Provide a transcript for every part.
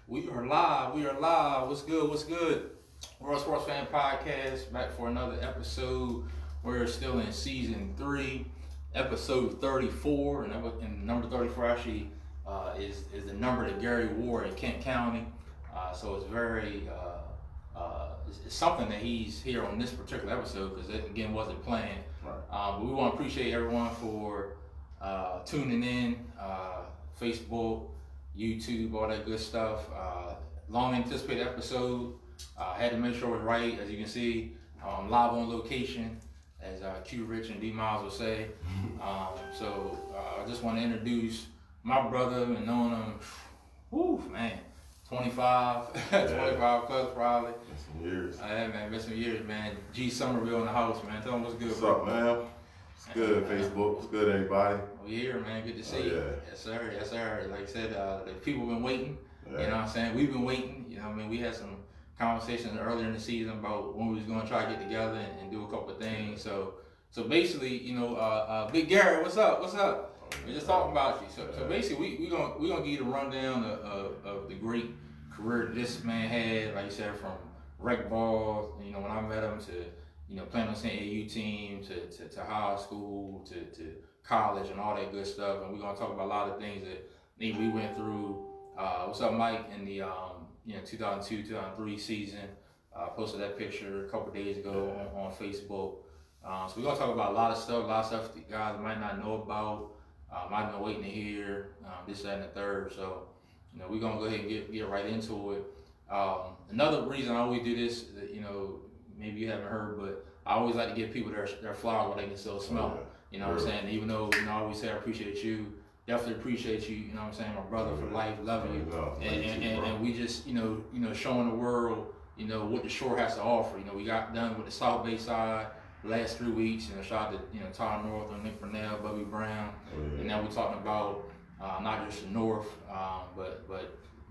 We are live. We are live. What's good? What's good? World Sports Fan Podcast back for another episode. We're still in season 3, episode 34, and number 34 actually is the number that Gary wore in Kent County. So it's very it's something that he's here on this particular episode because it again wasn't planned. Right. But we want to appreciate everyone for tuning in, Facebook, YouTube, all that good stuff. Long anticipated episode. Had to make sure it was right. As you can see, live on location, as Q Rich and D Miles would say. So I just want to introduce my brother and known him, whoo, man, 25 plus probably. Been some years. Yeah, man, been some years, man. G Somerville in the house, man. Tell him what's good. What's up, man? It's good, Facebook. What's good, everybody? We here, man. Good to see you. Yeah. Yes, sir. Yes, sir. Like I said, the people been waiting. Yeah. You know what I'm saying? We've been waiting. You know what I mean? We had some conversations earlier in the season about when we was going to try to get together and do a couple of things. So basically, you know, Big Gary, what's up? What's up? We're just talking about you. So basically, we gonna give you the rundown of the great career that this man had. Like you said, from rec ball, you know, when I met him to, you know, playing on the same AU team to high school to college and all that good stuff. And we're gonna talk about a lot of things that we went through. What's up, Mike? In the 2002-2003 season, posted that picture a couple of days ago on Facebook. So we're gonna talk about a lot of stuff that guys might not know about, might have been waiting to hear, this, that, and the third. So, you know, we're gonna go ahead and get right into it. Another reason I always do this, you know, maybe you haven't heard, but I always like to give people their flowers where they can still smell them. You know what I'm saying? Even though, you know, I always say I appreciate you, definitely appreciate you, you know what I'm saying, my brother for life, loving you. And we just, you know, showing the world, you know, what the shore has to offer. You know, we got done with the South Bay side the last 3 weeks, you know, shout out to, you know, Ty North, Nick Burnell, Bubby Brown. And now we're talking about not just the North, but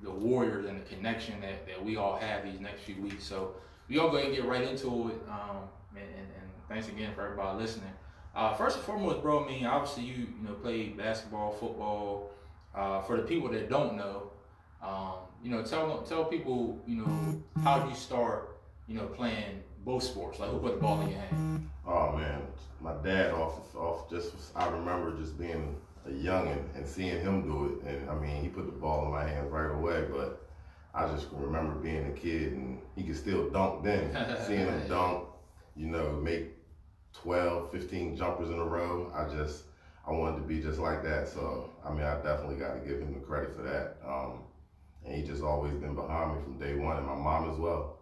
the Warriors and the connection that we all have these next few weeks. So we all go ahead and get right into it. And thanks again for everybody listening. First and foremost, bro, I mean, obviously you know, played basketball, football. For the people that don't know, you know, tell people, you know, how did you start, you know, playing both sports? Like, who put the ball in your hand? Oh man, my dad I remember just being a youngin' and seeing him do it, and I mean, he put the ball in my hands right away. But I just remember being a kid, and he could still dunk then. Seeing him dunk, you know, make 12, 15 jumpers in a row. I wanted to be just like that. So, I mean, I definitely got to give him the credit for that. And he just always been behind me from day one, and my mom as well.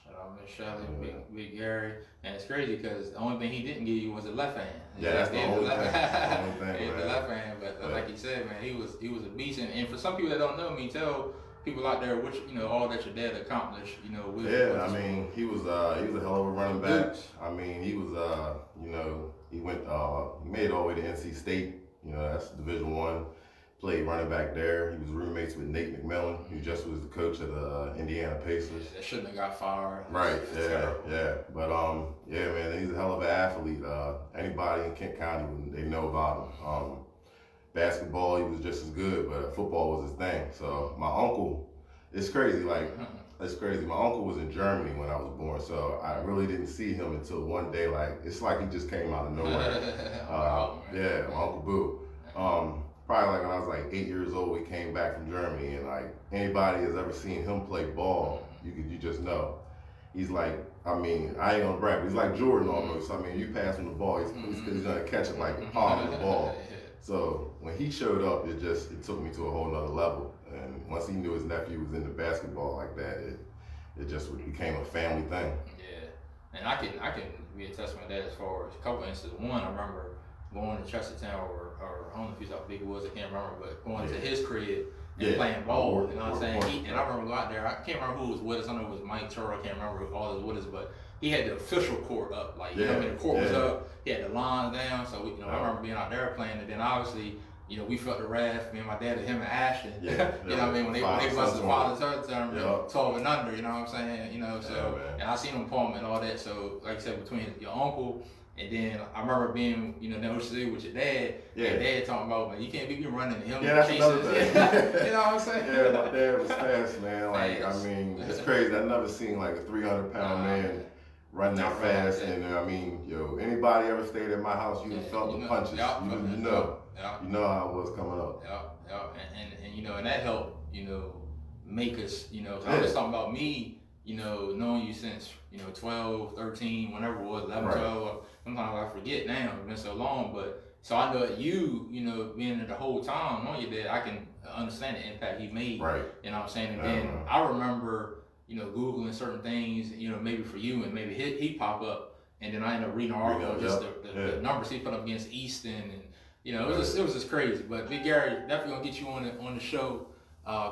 Shout out Miss Shelley, Big Gary. And it's crazy because the only thing he didn't give you was a left hand. Yeah, that's the only thing. The left hand, but like you said, man, he was a beast. And for some people that don't know me, tell people out there which, you know, all that your dad accomplished, you know. I mean, he was a hell of a running back. I mean, he was you know, he made it all the way to NC State. You know, that's Division I. Played running back there. He was roommates with Nate McMillan, who just was the coach of the Indiana Pacers. That shouldn't have got fired. Right. Yeah. But yeah, man, he's a hell of an athlete. Anybody in Kent County, they know about him. Basketball, he was just as good, but football was his thing. So my uncle, it's crazy. It's crazy. My uncle was in Germany when I was born, so I really didn't see him until one day. Like, it's like he just came out of nowhere. Yeah, my Uncle Boo. Probably like when I was like 8 years old, we came back from Germany, and like anybody has ever seen him play ball, you just know. He's like, I mean, I ain't gonna brag, but he's like Jordan almost. I mean, you pass him the ball, he's gonna catch it like the palm of the ball. So when he showed up, it took me to a whole nother level. And once he knew his nephew was into basketball like that, it just became a family thing. Yeah, and I can be a testament to that as far as a couple instances. One, I remember going to Chestertown or I don't know if he's out Big Woods, I can't remember, but going to his crib and playing ball, you know what I'm saying? And I remember going out there, I can't remember who was with us, I know it was Mike Turr, I can't remember who all was with us, but he had the official court up, like, you know what I mean, the court was up, he had the lines down, so, you know, I remember being out there playing, and then obviously, you know, we felt the wrath, me and my dad and him and Ashton, you know what I mean, when they busted the father's term, 12 and under, you know what I'm saying, you know, so, and I seen him palm and all that, so, like I said, between your uncle, And then I remember being, you know, in Ocean City with your dad. Yeah. Your dad talking about, man, you can't be running and him Yeah, that's chasing. another thing. You know what I'm saying? Yeah, my dad was fast, man. Like, Fast. I mean, it's crazy. I've never seen like a 300-pound man run that fast. And I mean, yo, anybody ever stayed at my house, you felt the punches. You know how it was coming up. And you know, and that helped, you know, make us, you know, so I'm just talking about me, you know, knowing you since, you know, 12, 13, whenever it was, 11, 12. Sometimes I forget now, it's been so long, but so I know that you know, being there the whole time, knowing your dad, I can understand the impact he made. Right. You know what I'm saying? And then I remember, you know, Googling certain things, you know, maybe for you, and maybe he pop up, and then I end up reading an article, just the numbers he put up against Easton, and you know, it was just crazy. But Big Gary, definitely gonna get you on the show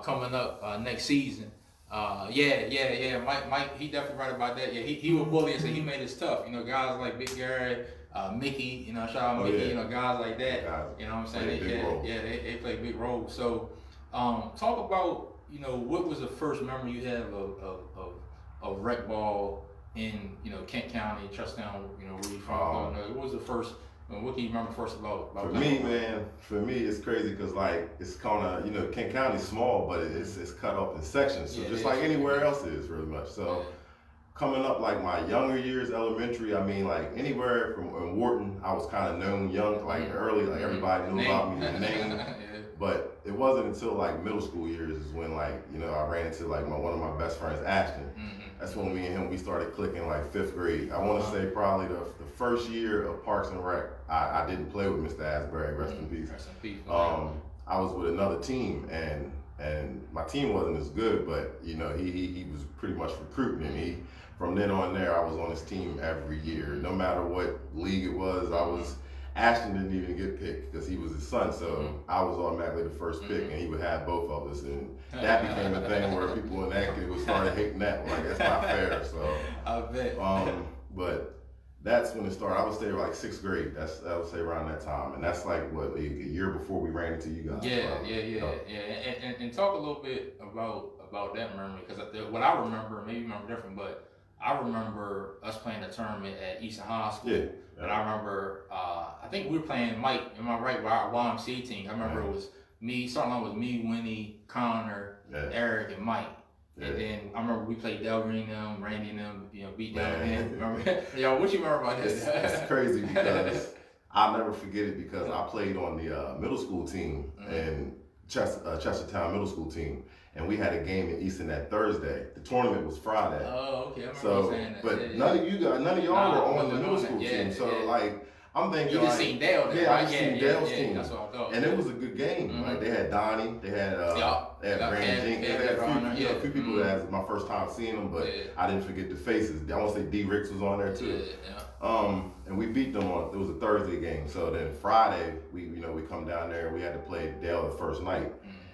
coming up next season. Mike, he definitely right about that. Yeah, he was bully and so he made it tough. You know, guys like Big Gary, Mickey, you know, shout out Mickey, you know, guys like that. You know what I'm saying? They play big roles. So, talk about, you know, what was the first memory you have of rec ball in, you know, Kent County, Chestertown, you know, where you from? What was the first? What can you remember first about for me, man? For me, it's crazy because like it's kind of, you know, Kent County's small, but it's cut up in sections. So just like anywhere else is, really much. So coming up, like my younger years, elementary, I mean, like anywhere from in Wharton, I was kind of known young, like early, like everybody knew about me, the name. But it wasn't until like middle school years is when like, you know, I ran into like one of my best friends, Ashton. That's when me and him, we started clicking like 5th grade. I want to say probably the first year of Parks and Rec, I didn't play with Mr. Asbury, rest in peace. Rest in peace. I was with another team and my team wasn't as good, but you know, he was pretty much recruiting me. From then on there, I was on his team every year. No matter what league it was, Ashton didn't even get picked because he was his son, so I was automatically the first pick, and he would have both of us, and that became a thing where people in that kid would start hating that, like that's not fair. So I bet. But that's when it started. I would say like 6th grade. I would say around that time, and that's like what a year before we ran into you guys. And talk a little bit about that memory, because what I remember, maybe you remember different, but I remember us playing a tournament at Easton High School. And I remember, I think we were playing Mike, am I right, with our YMCA team. I remember it was me, starting out with me, Winnie, Connor, Eric, and Mike. And then I remember we played Delgreen them, Randy and them, you know, beat down them. Remember? Yo, what you remember about this? It's crazy because I'll never forget it because I played on the middle school team and Chestertown middle school team. And we had a game in Easton that Thursday. The tournament was Friday. Oh, okay. I remember you saying that. But none of y'all were on the middle school team. So like, I'm thinking you just seen Dale there, right? I just seen Dale's team. That's what I thought. And it was a good game. Like they had Donnie, they had Brandon Jenkins, they had a few people that was my first time seeing them, but I didn't forget the faces. I want to say D. Ricks was on there too. And we beat them it was a Thursday game. So then Friday, we come down there and we had to play Dale the first night.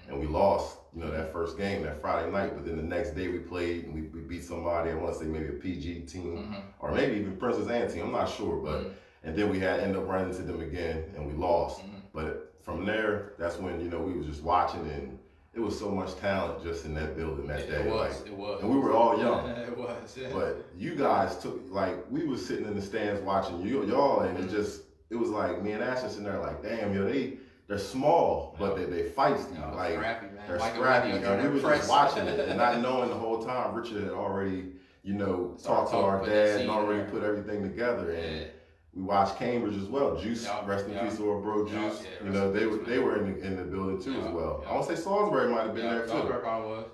And we lost, you know, that first game, that Friday night. But then the next day we played and we beat somebody, I want to say maybe a PG team, or maybe even Princess Anne team, I'm not sure. But and then we had end up running into them again and we lost. But from there, that's when, you know, we was just watching and it was so much talent just in that building that day. It was. And we were all young. It was, But you guys took, like, we was sitting in the stands watching y'all and it was like me and Ashton sitting there like, damn, yo, they're small, but they feisty. Like scrappy, man. They're scrappy. And we were just watching it and not knowing the whole time Richard had already, you know, talked to our dad and already put everything together. And we watched Cambridge as well. Juice, rest in peace to our bro Juice. You know, they were in the building too as well. I want to say Salisbury might have been there too. Salisbury probably was.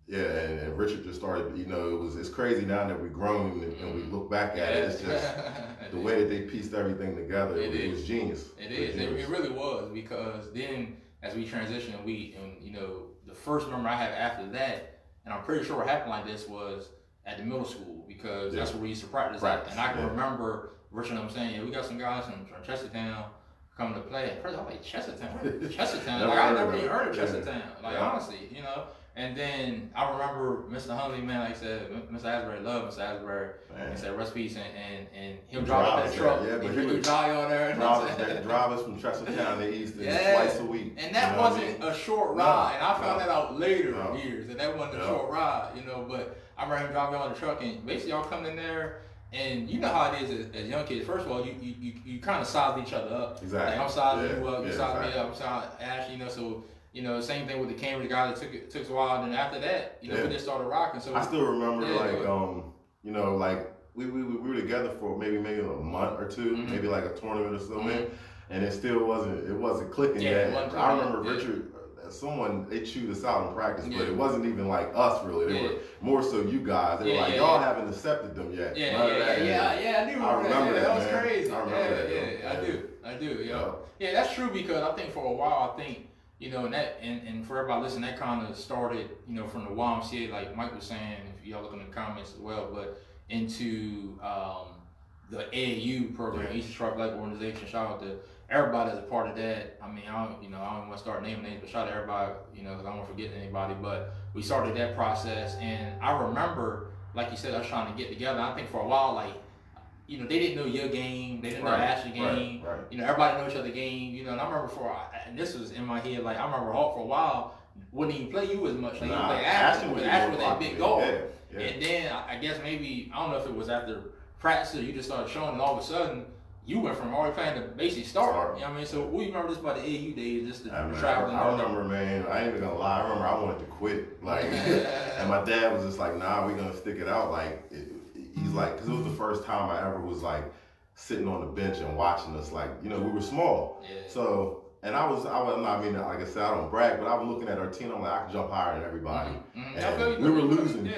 And Richard just started, you know, it's crazy now that we've grown and we look back at it. It's just the way that they pieced everything together. It was genius. It really was, because then as we transitioned, you know, the first memory I have after that, and I'm pretty sure what happened like this was at the middle school, because that's where we used to practice at. And I can remember Richard and I'm saying, yeah, we got some guys from Chestertown coming to play. At first, I'm like, Chestertown? Like, I never even heard of Chestertown. Like, honestly, you know. And then I remember Mr. Huntley, man, like I said, Mr. Asbury, love Mr. Asbury. He said, rest peace, and he'll drive up that truck. He'll drive on there. Drive us from Chestertown to Easton twice a week. And that wasn't a short ride. And I found that out later years, that wasn't a short ride, you know. But I remember him driving on the truck, and basically y'all come in there, And you know how it is as young kids. First of all, you kind of size each other up. Exactly. Like I'm sizing you up, you yeah, size exactly. me up, I'm sizing Ash. So same thing with the Cambridge guy that took us a while. And then after that, we just started rocking. So I still remember like we were together for maybe a month or two, maybe like a tournament or so in, and it still wasn't clicking yet. I remember Richard. Someone they chewed us out in practice, but it wasn't even like us really. They were more so you guys. They were like y'all haven't accepted them yet. I do remember that. That was crazy. I remember that. I do. Yeah, that's true because I think for a while and for everybody listening, that kind of started from the YMCA, like Mike was saying. If y'all look in the comments as well, but into the AAU program, Easton Sharp Black Organization. Shout out to everybody that's a part of that. I mean, I don't want to start naming names, but shout out to everybody, because I don't want to forget anybody. But we started that process, and I remember, like you said, us trying to get together. I think for a while, they didn't know your game, they didn't know Ashley's game. Right. Everybody know each other game. And I remember and this was in my head, like I remember Hawk for a while wouldn't even play you as much. Like he played Ashley with that big goal. Yeah. And then I guess maybe I don't know if it was after practice or you just started showing, and all of a sudden you went from already playing to basically start. You know what I mean? So we remember this about the AU days, just the traveling. I remember, man. I ain't even gonna lie. I remember I wanted to quit, and my dad was just like, "Nah, we're gonna stick it out." He's like, because it was the first time I ever was like sitting on the bench and watching us. We were small, so. And I was not, like I said, I don't brag, but I was looking at our team. I'm like, I can jump higher than everybody. And we were losing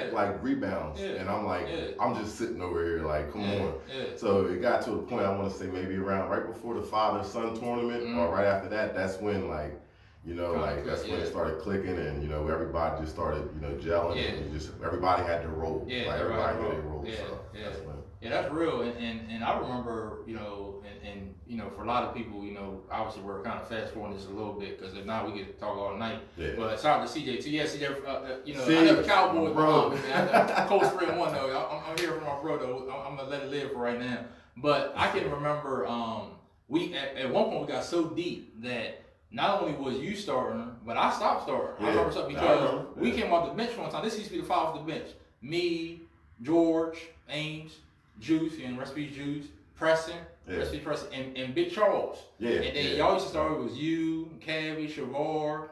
rebounds, and I'm like, I'm just sitting over here like, come on. So it got to a point, I want to say maybe around right before the father-son tournament, or right after that. That's when that's when it started clicking, and everybody just started gelling, and everybody had their role. Everybody had their role. That's when. Yeah, that's real, and I remember, and for a lot of people, obviously we're kind of fast forwarding this a little bit because if not, we could talk all night. Yeah. But shout out to CJ too. Yeah, CJ, I know Cowboys, bro. Cold Spring 1 though. I'm here for my bro though. I'm gonna let it live for right now. But I can remember, we at one point we got so deep that not only was you starting, but I stopped starting. I remember something because we came off the bench one time. This used to be the five off the bench. Me, George, Ames, Juice, and recipe Juice, Preston, recipe Preston, and Big Charles. Yeah. And then y'all used to start, it was you, Cavi, Shavar,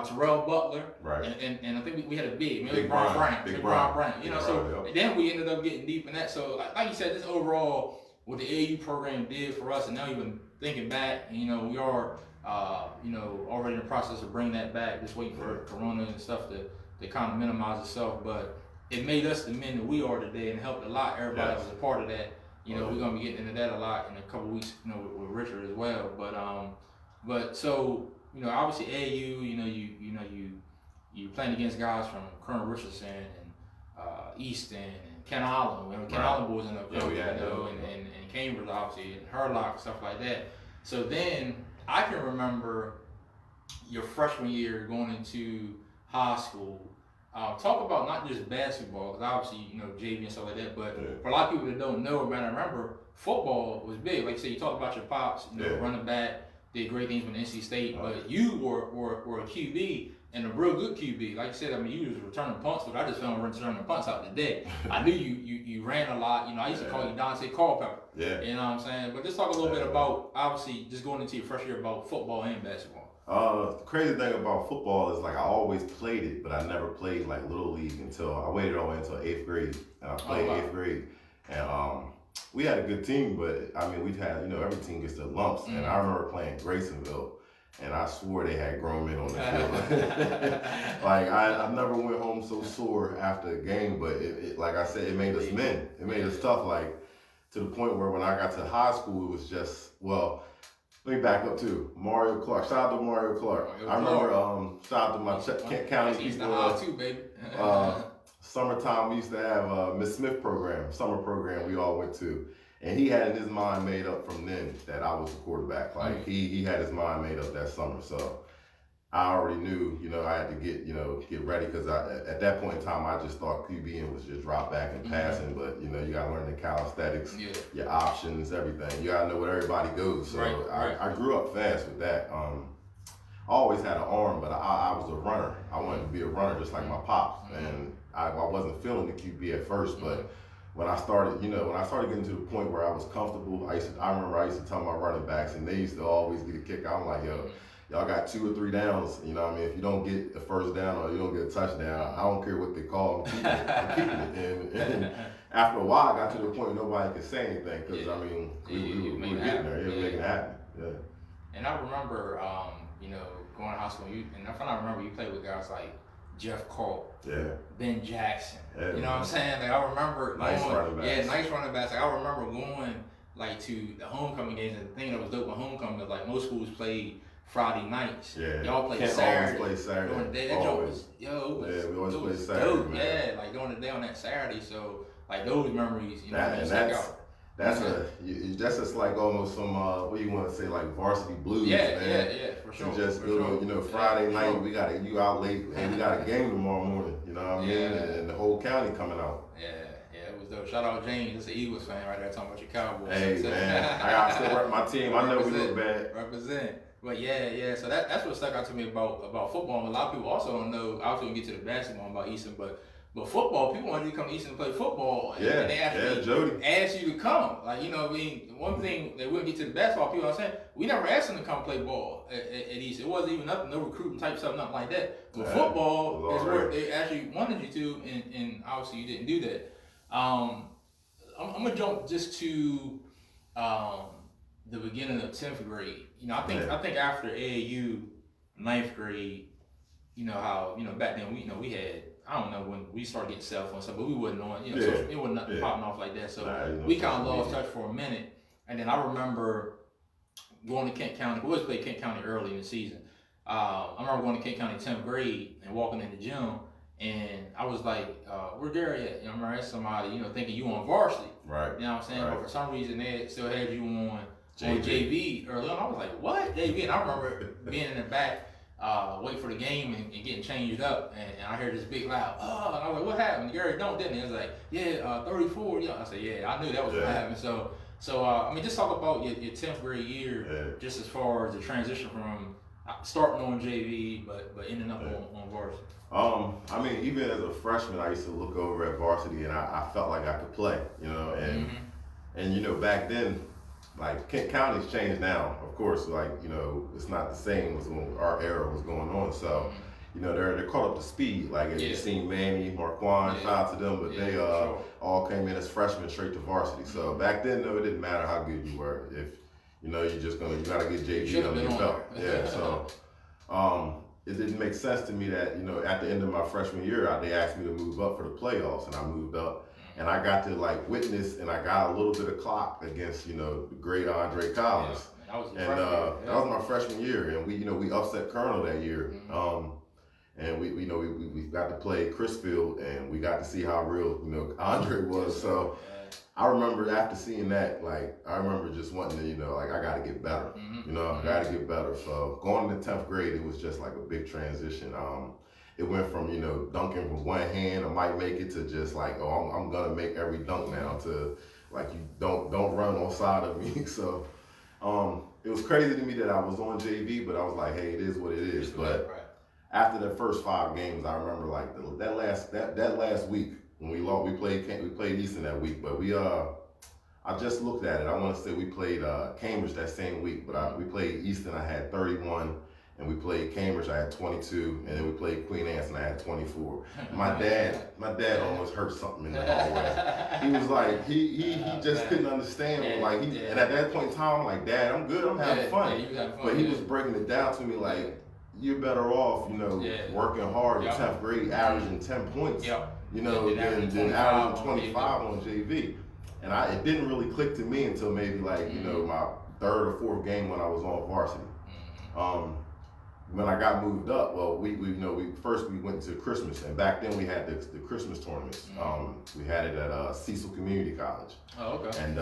Terrell Butler. Right. And I think we had a big, maybe Big Brian Brian. Big Brian Brown. And then we ended up getting deep in that. So like you said, this overall, what the AU program did for us, and now even thinking back, we are, already in the process of bringing that back, just waiting for Corona and stuff to kind of minimize itself. But it made us the men that we are today, and helped a lot. Everybody that was a part of that. We're gonna be getting into that a lot in a couple of weeks, with Richard as well. But so obviously AAU, you playing against guys from Colonel Richardson and Easton and Ken Island. Ken Island boys in the and Cambridge obviously, and Hurlock and stuff like that. So then I can remember your freshman year going into high school. Talk about not just basketball, because obviously, JV and stuff like that, but for a lot of people that don't know or might not remember, football was big. Like you said, you talked about your pops, running back, did great things with NC State, but you were a QB, and a real good QB. Like you said, you was returning punts, but I just found returning punts out today. I knew you ran a lot. I used to call you Dante Culpepper. Yeah. You know what I'm saying? But just talk a little bit about, obviously, just going into your first year about football and basketball. The crazy thing about football is I always played it, but I never played Little League until I waited all the way until 8th grade. And I played 8th grade. And we had a good team, but we'd had, every team gets their lumps. And I remember playing Graysonville, and I swore they had grown men on the field. I never went home so sore after a game, but it like I said, it made us men. It made us tough, to the point where when I got to high school, it was just, let me back up too. Mario Clark. Shout out to Mario Clark. I remember, shout out to my Kent County people. Too, baby. Summertime, we used to have Miss Smith program, summer program we all went to. And he had in his mind made up from then that I was the quarterback. He had his mind made up that summer. So I already knew, I had to get ready, because at that point in time, I just thought QBing was just drop back and passing. But, you got to learn the calisthenics, your options, everything. You got to know where everybody goes. So I grew up fast with that. I always had an arm, but I was a runner. I wanted to be a runner just like my pops. And I wasn't feeling the QB at first, but when I started getting to the point where I was comfortable, I remember I used to tell my running backs, and they used to always get a kick. I'm like, yo, y'all got 2 or 3 downs. You know what I mean? If you don't get a first down or you don't get a touchdown, I don't care what they call them, I'm keeping it. And after a while, I got to the point where nobody could say anything because I mean, we were getting there. It was making it happen. Yeah. And I remember, going to high school, and I remember you played with guys like Jeff Cole, Ben Jackson. Yeah, you know what I'm saying? Like I remember nice running backs. Yeah, nice running backs. Like, I remember going like to the homecoming games, and the thing that was dope with homecoming was like most schools played Friday nights. Yeah. Y'all played Can't Saturday. always play Saturday. During the day, that joke was we always play was Saturday. dope. Man. Yeah, like during the day on that Saturday. So like those memories, that's just like almost some what do you want to say, like varsity blues, man. Yeah, for sure. Just Friday night we got you out late and we got a game tomorrow morning. You know what I mean? And the whole county coming out. Yeah, it was dope. Shout out James, that's an Eagles fan right there talking about your Cowboys. Hey man, I still rep my team. I know we look bad. Represent. But yeah. So that's what stuck out to me about football. And a lot of people also don't know. Obviously, we get to the basketball about Easton, but football, people wanted you to come to Easton to play football. And they actually Jody asked you to come. Like, one thing that we'll get to the basketball, people are saying, we never asked them to come play ball at Easton. It wasn't even nothing, no recruiting type stuff, nothing like that. But football is where they actually wanted you to, and obviously you didn't do that. I'm going to jump just to the beginning of 10th grade. I think after AAU, 9th grade, how, back then we had, I don't know when we started getting cell phones stuff, but we wasn't on, so it wasn't nothing popping off like that. So we kind of lost touch for a minute. And then I remember going to Kent County. We always played Kent County early in the season. I remember going to Kent County 10th grade and walking in the gym, and I was like, where Gary at? I remember asking somebody, thinking you on varsity. Right. You know what I'm saying? Right. But for some reason, they still had you on JV early on. I was like, what? JV? And I remember being in the back, wait for the game and getting changed up, and I heard this big loud, and I was like, what happened? Gary didn't he? He was like, 34. I said, yeah, I knew that was what happened. So just talk about your 10th grade year, just as far as the transition from starting on JV, but ending up on varsity. Even as a freshman, I used to look over at varsity, and I felt like I could play, and back then, like Kent County's changed now, of course. Like it's not the same as when our era was going on. So, they're caught up to speed. Like you seen Manny, Marquand, shout out to them, but they all came in as freshmen straight to varsity. So back then, no, it didn't matter how good you were. If you gotta get JV under your belt. Yeah. So, it didn't make sense to me that at the end of my freshman year, they asked me to move up for the playoffs, and I moved up. And I got to witness, and I got a little bit of clock against the great Andre Collins. That was my freshman year, and we upset Colonel that year. And we got to play Chrisfield, and we got to see how real Andre was. So I remember after seeing that, I remember just wanting to I got to get better. I got to get better. So going into 10th grade, it was just like a big transition. It went from, dunking with one hand, I might make it, to just I'm gonna make every dunk now, to you don't run on side of me. So it was crazy to me that I was on JV, but I was like, hey, it is what it is. But after the first 5 games, I remember that last week when we lost, we played Easton that week, but I just looked at it. I want to say we played Cambridge that same week, but we played Easton, I had 31. And we played Cambridge, I had 22, and then we played Queen Anne's, I had 24. My dad almost hurt something in the hallway. He was like, he just couldn't understand. And at that point in time, I'm like, Dad, I'm good, I'm having fun. But he was breaking it down to me you're better off, working hard in 10th grade, averaging 10 points, than averaging 25 on JV. And it didn't really click to me until maybe my 3rd or 4th game when I was on varsity. When I got moved up, we went to Christmas, and back then we had the Christmas tournaments. We had it at Cecil Community College. Oh, okay. And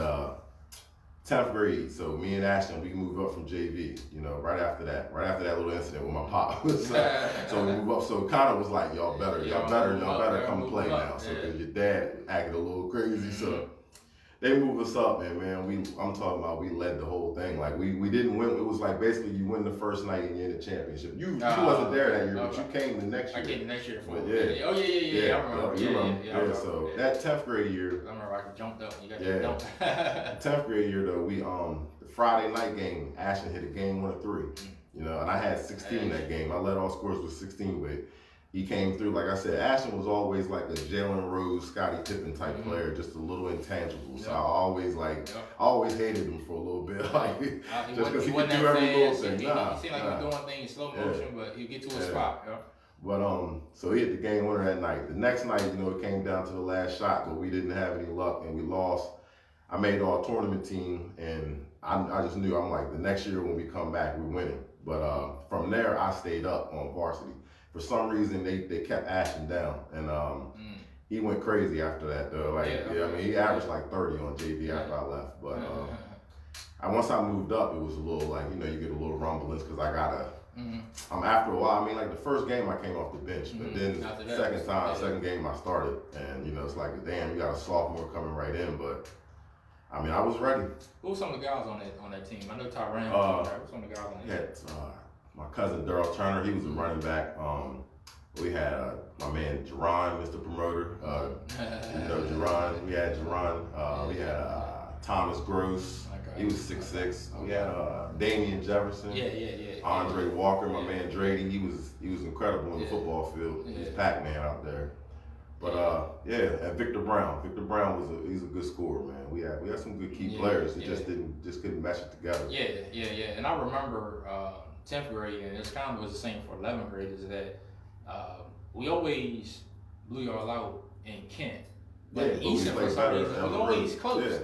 10th grade, so me and Ashton, we moved up from JV. Right after that little incident with my pop. So we moved up. So it kind of was like, y'all better come play now. So because your dad acted a little crazy. So they moved us up, and man, I'm talking about we led the whole thing. Like we didn't win. It was like basically you win the first night and you're in the championship. You wasn't there that year, but you came the next year. I came the next year. But yeah. Oh yeah. I remember. Yeah. So that 10th grade year. I remember I jumped up. You got jumped. 10th grade year though, we the Friday night game, Ashton hit a game 1 of 3. You know, and I had 16 that game. I led all scores with 16, but he came through. Like I said, Ashton was always like a Jalen Rose, Scottie Pippen type player, just a little intangible. So I always hated him for a little bit, like just because he could do every little thing. He seemed like he was doing things in slow motion, but he'd get to a spot. But so he hit the game winner that night. The next night, you know, it came down to the last shot, but we didn't have any luck and we lost. I made our tournament team, and I just knew, I'm like, the next year when we come back, we're winning. But from there, I stayed up on varsity. For some reason, they kept Ashton down, and he went crazy after that. Though, I mean, he averaged like 30 on JV after I left. But once I moved up, it was a little like, you know, you get a little rumblings because I gotta. After a while, I mean, like the first game I came off the bench, but then second game I started, and you know, it's like, damn, you got a sophomore coming right in, but. I mean, I was ready. Who were some of the guys on that team? I know Tyran was there. Who were some of the guys on that team? My cousin Daryl Turner, he was a running back. We had my man Jerron, Mr. Promoter. You know Jerron. We had Jerron. We had Thomas Gross. He was 6'6". We had Damian Jefferson. Yeah. Andre Walker, my man Drady. He was incredible in the football field. He was Pac-Man out there. But and Victor Brown. Victor Brown he's a good scorer, man. We had some good key players. It just couldn't mesh it together. Yeah. And I remember 10th grade, and it kind of was the same for 11th grade, is that we always blew y'all out in Kent. But Easton, for some reason, it was always close. It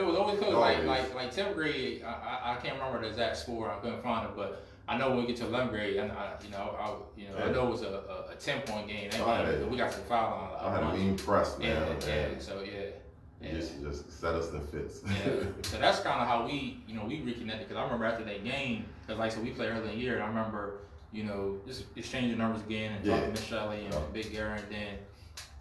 was always close. Like 10th grade, I can't remember the exact score. I couldn't find it, but I know when we get to 11th grade, I know it was a 10-point game. We got some foul on. I had a mean press, man. Just set us in fits. So that's kind of how we reconnected. Because I remember after that game, because we played early in the year, and I remember, just exchanging numbers again and talking to Miss Shelley and Big Gary, and then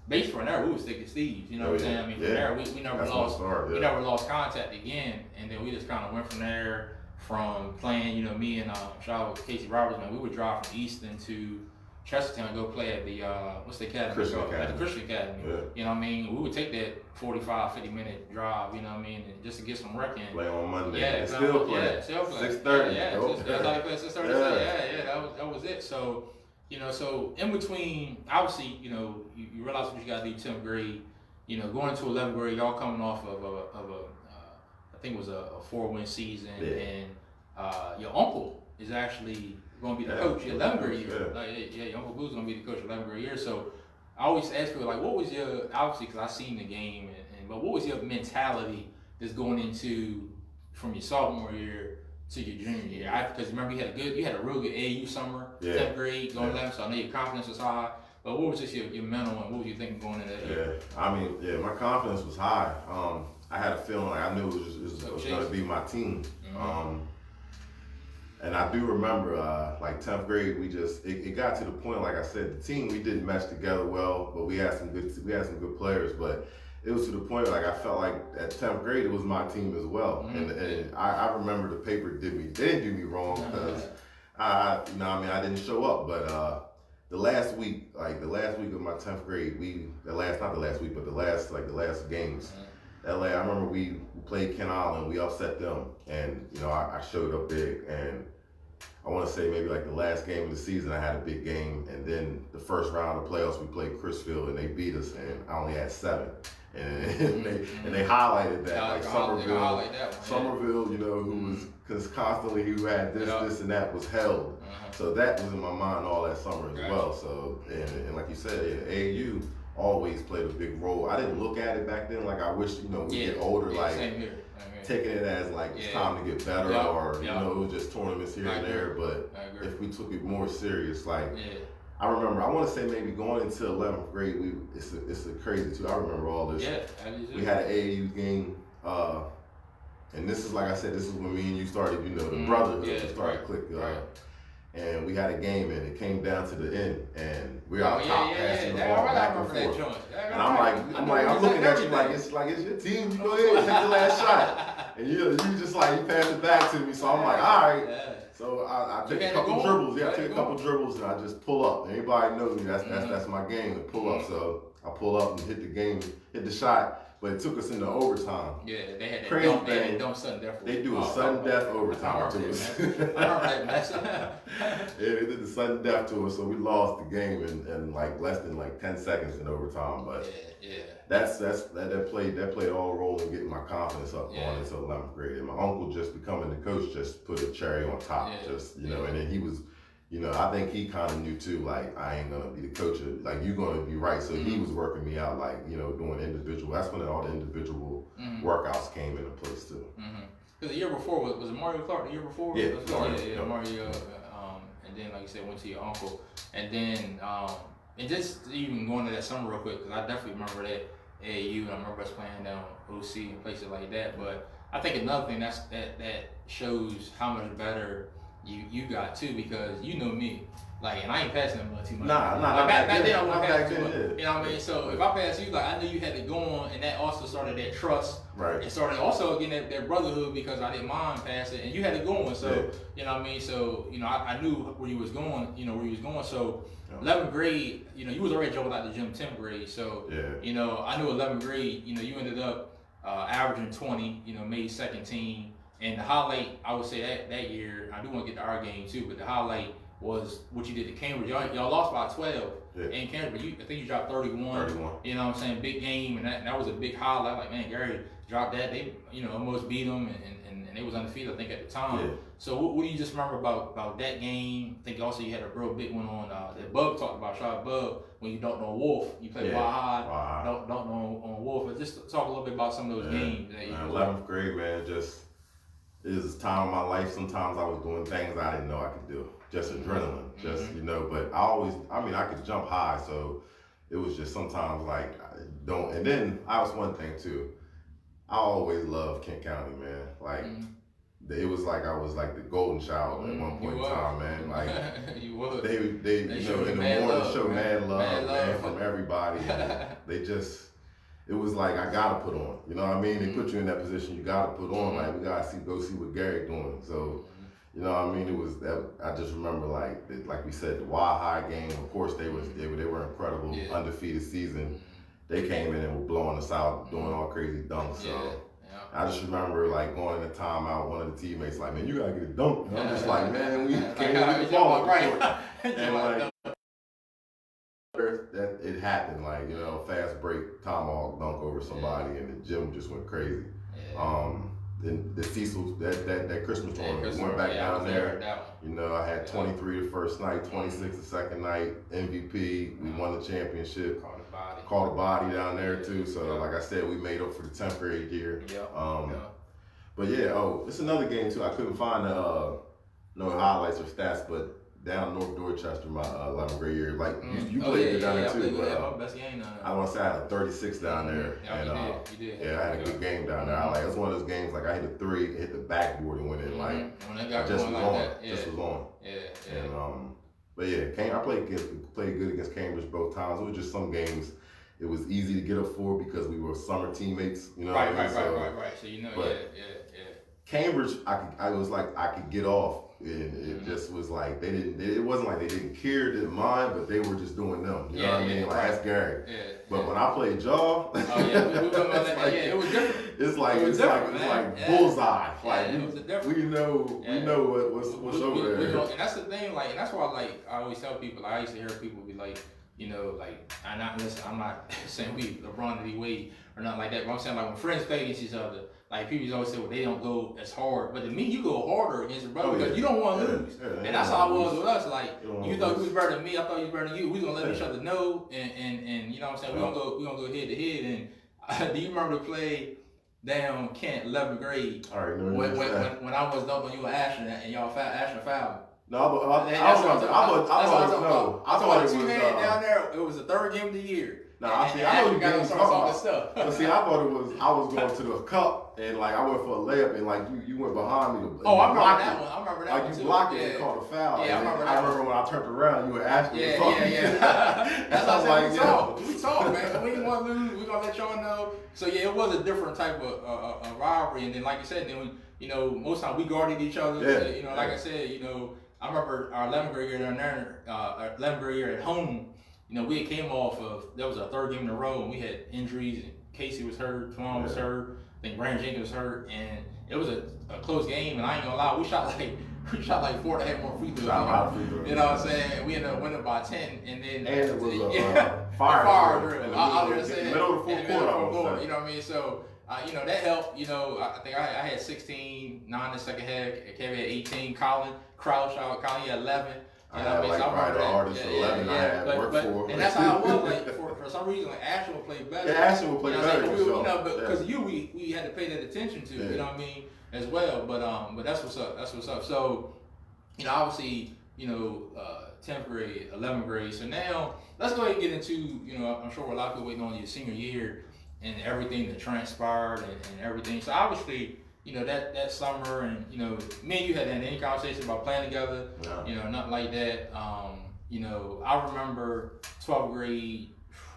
based from there, we was thick as thieves. You know what I'm saying? I mean, from there, we never lost. We never lost contact again, and then we just kind of went from there. From playing, me and shout out Casey Roberts, man, we would drive from Easton to Chestertown and go play at the what's the academy? Christian Academy. At the Christian Academy. Yeah. You know what I mean? We would take that 45, 50-minute drive, you know what I mean, and just to get some work in. Play on Monday. Yeah, still play. Yeah, still play. 6:30. That's how they play 6:30. Yeah, that was it. So, so in between, obviously, you realize what you got to do 10th grade, going to 11th grade, y'all coming off of a I think it was a 4-win season, and your uncle is actually going to be the coach your 11th grade year. Your Uncle Boo's going to be the coach your 11th grade year. So I always ask people, what was your, obviously, because I seen the game, but what was your mentality that's going into from your sophomore year to your junior year? Because remember, you had a real good AAU summer, 10th grade, going 11th, so I know your confidence was high. But what was just your mental and what was you thinking going into that year? I mean, my confidence was high. I had a feeling like I knew it was going to be my team. And I do remember, 10th grade, it got to the point, like I said, the team, we didn't mesh together well, but we had some good players. But it was to the point, I felt like at 10th grade, it was my team as well. And I remember the paper didn't do me wrong because I didn't show up. But the last week of my 10th grade, the last games. I remember we played Kent Island, we upset them, and I showed up big, and I want to say maybe the last game of the season I had a big game, and then the first round of playoffs we played Chrisfield and they beat us, and I only had 7, and they highlighted that Somerville, who was because constantly who had this and that was held, so that was in my mind all that summer as well. So and like you said, AAU always played a big role. I didn't look at it back then I wish, we get older, same here. Taking it as it's time to get better, or it was just tournaments here and there. But if we took it more serious, I remember, I want to say maybe going into 11th grade, it's crazy too. I remember all this. We had an AAU game, and this is, like I said, this is when me and you started, the brothers started clicking. and we had a game, and it came down to the end, and we're out top passing the ball ball back and forth. And I'm looking at you like it's your team. You go ahead and take the last shot, and you just like you pass it back to me. So I'm like, all right. So I take a couple dribbles. Yeah, I take a couple dribbles, and I just pull up. Anybody knows me. That's my game, to pull up. So I pull up and hit the shot. But it took us into overtime. Yeah, they had that crazy dump, thing. They dump sudden death. They do a sudden death overtime to us. Yeah, they did the sudden death to us, so we lost the game in like less than like 10 seconds in overtime. But that played all a role in getting my confidence up going into 11th grade. And my uncle just becoming the coach just put a cherry on top. And then he was. I think he kind of knew too, like, I ain't going to be the coach, like, you're going to be right. So he was working me out, like, doing individual. That's when all the individual workouts came into place too. Because the year before, was it Mario Clark the year before? Yeah, Mario. And then, like you said, went to your uncle. And then, and just even going to that summer real quick, because I definitely remember that AAU, and I remember us playing down OC and places like that. But I think another thing that shows how much better you got too, because you know me, like, and I ain't passing them too much. Back then I wasn't passing too much. You know what I mean? So if I pass you, like, I knew you had to go on, and that also started that trust. Right. It started also getting that brotherhood, because I didn't mind passing, and you had to go on. So you know what I mean? So I knew where you was going. So 11th grade, you was already jumping out the gym 10th grade. So I knew 11th grade. You ended up averaging 20. Made second team. And the highlight, I would say that year, I do want to get to our game too, but the highlight was what you did to Cambridge. Y'all lost by 12 in Cambridge. I think you dropped 31. You know what I'm saying? Big game, and that was a big highlight. Like, man, Gary dropped that. They almost beat them, and they was undefeated, I think, at the time. Yeah. So what do you just remember about that game? I think also you had a real big one on that Bub talked about, Shot Bub, when you dunked on Wolf. You played High, dunked on Wolf. But just talk a little bit about some of those games. That 11th grade, man, it was a time of my life. Sometimes I was doing things I didn't know I could do. Just adrenaline, but I could jump high, so it was just sometimes like, and then I was one thing too. I always loved Kent County, man. Like, it was like I was like the golden child at one point in time, man. Like, you was. They in the morning show mad love, man, from everybody. It was like, I gotta put on. You know what I mean? They put you in that position, you gotta put on. Like, we gotta go see what Gary doing. So, you know what I mean? It was that. I just remember, like we said, the Wild High game. Of course, they were incredible, undefeated season. They came in and were blowing us out, doing all crazy dunks. So I just remember, like, going in the timeout, one of the teammates like, man, you gotta get a dunk. And I'm just like, man, we can't get the ball right. And like, that it happened, like, fast break, tomahawk dunk over somebody, and the gym just went crazy. Then the Cecil, that Christmas tournament, we went back down there. I had 23 the first night, 26 the second night, MVP. We won the championship. Caught a body down there too. So like I said, we made up for the 10th grade year. But it's another game too. I couldn't find no highlights or stats, but down North Dorchester, my 11th grade year, like you played it down there too. But best game down there. I want to say I had a 36 down there, and you did. I had a good game down there. It was one of those games like I hit a 3, hit the backboard and went in. Like, I just was on. Just was on. And I played good against Cambridge both times. It was just some games it was easy to get up for because we were summer teammates. Right. So Cambridge, I was like I could get off. And it just was like it wasn't like they didn't care, didn't mind, but they were just doing them. You know what I mean? Like, ask Gary. But when I played y'all, we it was different. It's like bullseye. Like, we know what's over there. And that's the thing, like, and that's why, I always tell people, I used to hear people be like, I'm not saying we LeBron and Wade or nothing like that, but I'm saying, like, when friends play against each other, like, people always say, well, they don't go as hard. But to me, you go harder against your brother because you don't want to lose. And that's how it was with us. Like, you thought you was better than me, I thought you was better than you. We was gonna let each other know, and you know what I'm saying? We're gonna go head to head. And do you remember the play down Kent, 11th grade? All right, when I was dunking on you and Ashton, and y'all Ashton fouled? No, but That's what I'm talking about. I thought it two was man down there. It was the third game of the year. I know you got to start all this stuff. But see, I thought it was I was going to the cup and like I went for a layup and like you went behind me. I remember that one. I remember that one like too. you blocked it and caught a foul. Yeah, I remember when I turned around, you were asking. Yeah. That's what what I'm like. We talk, man. We didn't want to lose. We're gonna let y'all know. So yeah, it was a different type of rivalry. And then, like you said, then most times we guarded each other. Yeah. Like I said, I remember our 11th grade year down there, our 11th grade year at home. We had came off of, that was our third game in a row, and we had injuries, and Casey was hurt, Twan was hurt, I think Brandon Jenkins was hurt, and it was a close game, and I ain't gonna lie, we shot like 4 and a half more free throws. You know what I'm saying? We ended up winning by 10, and then it was a fire drill. Middle of the fourth quarter. You know what I mean? So that helped. I think I had 16, 9 in the second half. Kevin had 18. Colin Crouch, Colin had 11. I had like probably the hardest 11 I had worked for. And that's how it was. Like for some reason, like Ashton would play better. Yeah, Ashton would play better. Because we had to pay that attention to. You know what I mean? As well. But that's what's up. That's what's up. So, obviously, 10th grade, 11th grade. So now let's go ahead and get into, I'm sure a lot of people waiting on your senior year and everything that transpired and everything. So obviously, that summer and, me and you had any conversation about playing together, nothing like that. I remember 12th grade,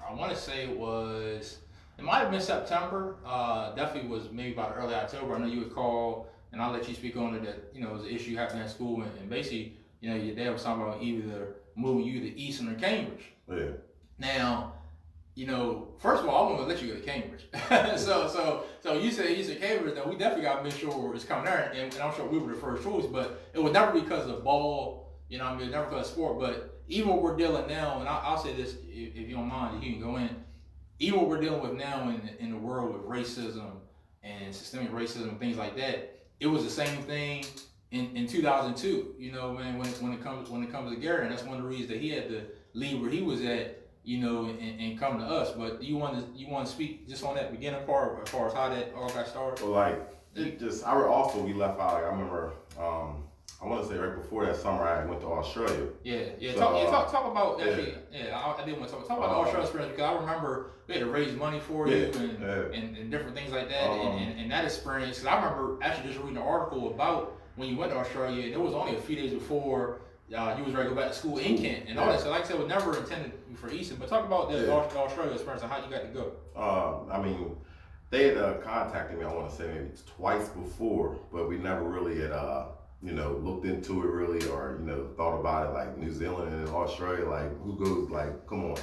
I want to say it might have been September, definitely was maybe about early October. I know you would call and I'll let you speak on it that, it was an issue happening at school and basically, your dad was talking about either moving you to Easton or Cambridge. Yeah. Now, first of all, I want to let you go to Cambridge. so you said Cambridge, then we definitely got to make sure it's coming there, and I'm sure we were the first choice, but it was never because of ball, never because of sport, but even what we're dealing now, and I'll say this, if you don't mind, you can go in, even what we're dealing with now in the world with racism and systemic racism and things like that, it was the same thing in 2002, man, when it comes to Gary, and that's one of the reasons that he had to leave where he was at, and come to us. But you want to speak just on that beginning part as far as how that all got started? Well, we left out. Like I remember, I want to say right before that summer, I went to Australia. Yeah. So, talk about actually. Yeah, I did want to talk about the Australia experience because I remember we had to raise money for you and different things like that, and that experience. Because I remember actually just reading an article about when you went to Australia, and it was only a few days before. You was ready to go back to school in Kent and all that. So like I said, it was never intended for Easton. But talk about the Australia experience and how you got to go. They had contacted me, I want to say maybe twice before, but we never really had, looked into it really or, thought about it like New Zealand and Australia, like who goes, like, come on.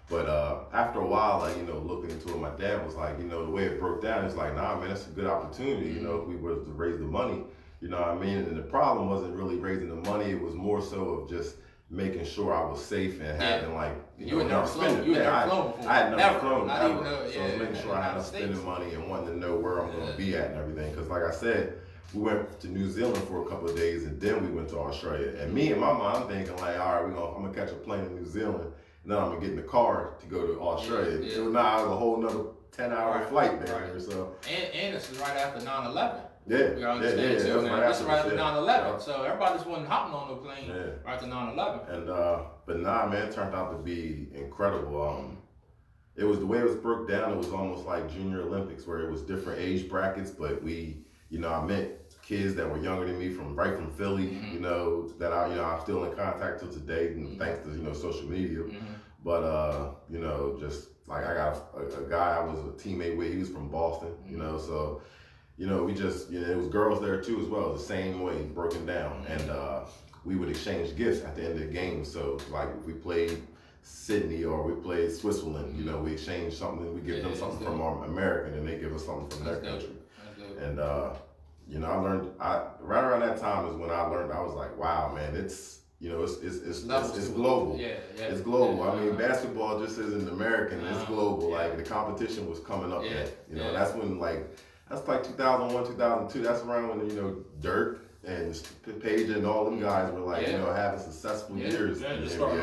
But after a while, like, looking into it, my dad was like, the way it broke down, it's like, nah, man, that's a good opportunity, if we were to raise the money. You know what I mean? And the problem wasn't really raising the money. It was more so of just making sure I was safe and having you had never flown. You had never flown before. I had never flown. Not even know. So I was making sure I had enough spending money and wanting to know where I'm going to be at and everything. Because like I said, we went to New Zealand for a couple of days and then we went to Australia. And me in my mind, I'm thinking like, all right, I'm going to catch a plane in New Zealand and then I'm going to get in the car to go to Australia. Yeah. So now it was a whole nother 10-hour flight there. So. And this is right after 9/11. Yeah, we understand too. This is right after 9/11, so everybody just wasn't hopping on the plane right after 9/11. And but man, it turned out to be incredible. It was the way it was broke down. It was almost like Junior Olympics, where it was different age brackets. But we, I met kids that were younger than me from Philly. Mm-hmm. That I'm still in contact till today, and thanks to social media. Mm-hmm. But just like I got a guy I was a teammate with. He was from Boston. Mm-hmm. So. We just, it was girls there too as well, the same way, broken down. And we would exchange gifts at the end of the game. So, like, if we played Sydney or we played Switzerland, we exchange something, we give them something from our American and they give us something from their country. And, I learned, right around that time is when I learned, I was like, wow, man, it's global. It's global. I mean, basketball just isn't American, it's global. Like, the competition was coming up then. That's when, that's like 2001, 2002. That's around when, Dirk and Page and all them guys were having successful years. Just starting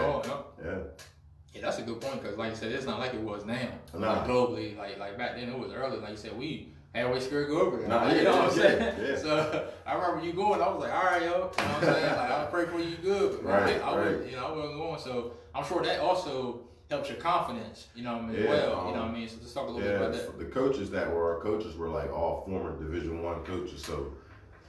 Yeah, that's a good point because, like you said, it's not like it was now. Nah. Globally, like back then, it was early. Like you said, we halfway scared to go over there. Nah, you know what I'm saying? Yeah. So I remember you going. I was like, all right, yo. You know what I'm saying? Like, I'll pray for you good. But I wasn't going. So I'm sure that also helps your confidence. You know what I mean? You know what I mean? So let's talk a little bit about that. The coaches that were our coaches were like all former Division I coaches. So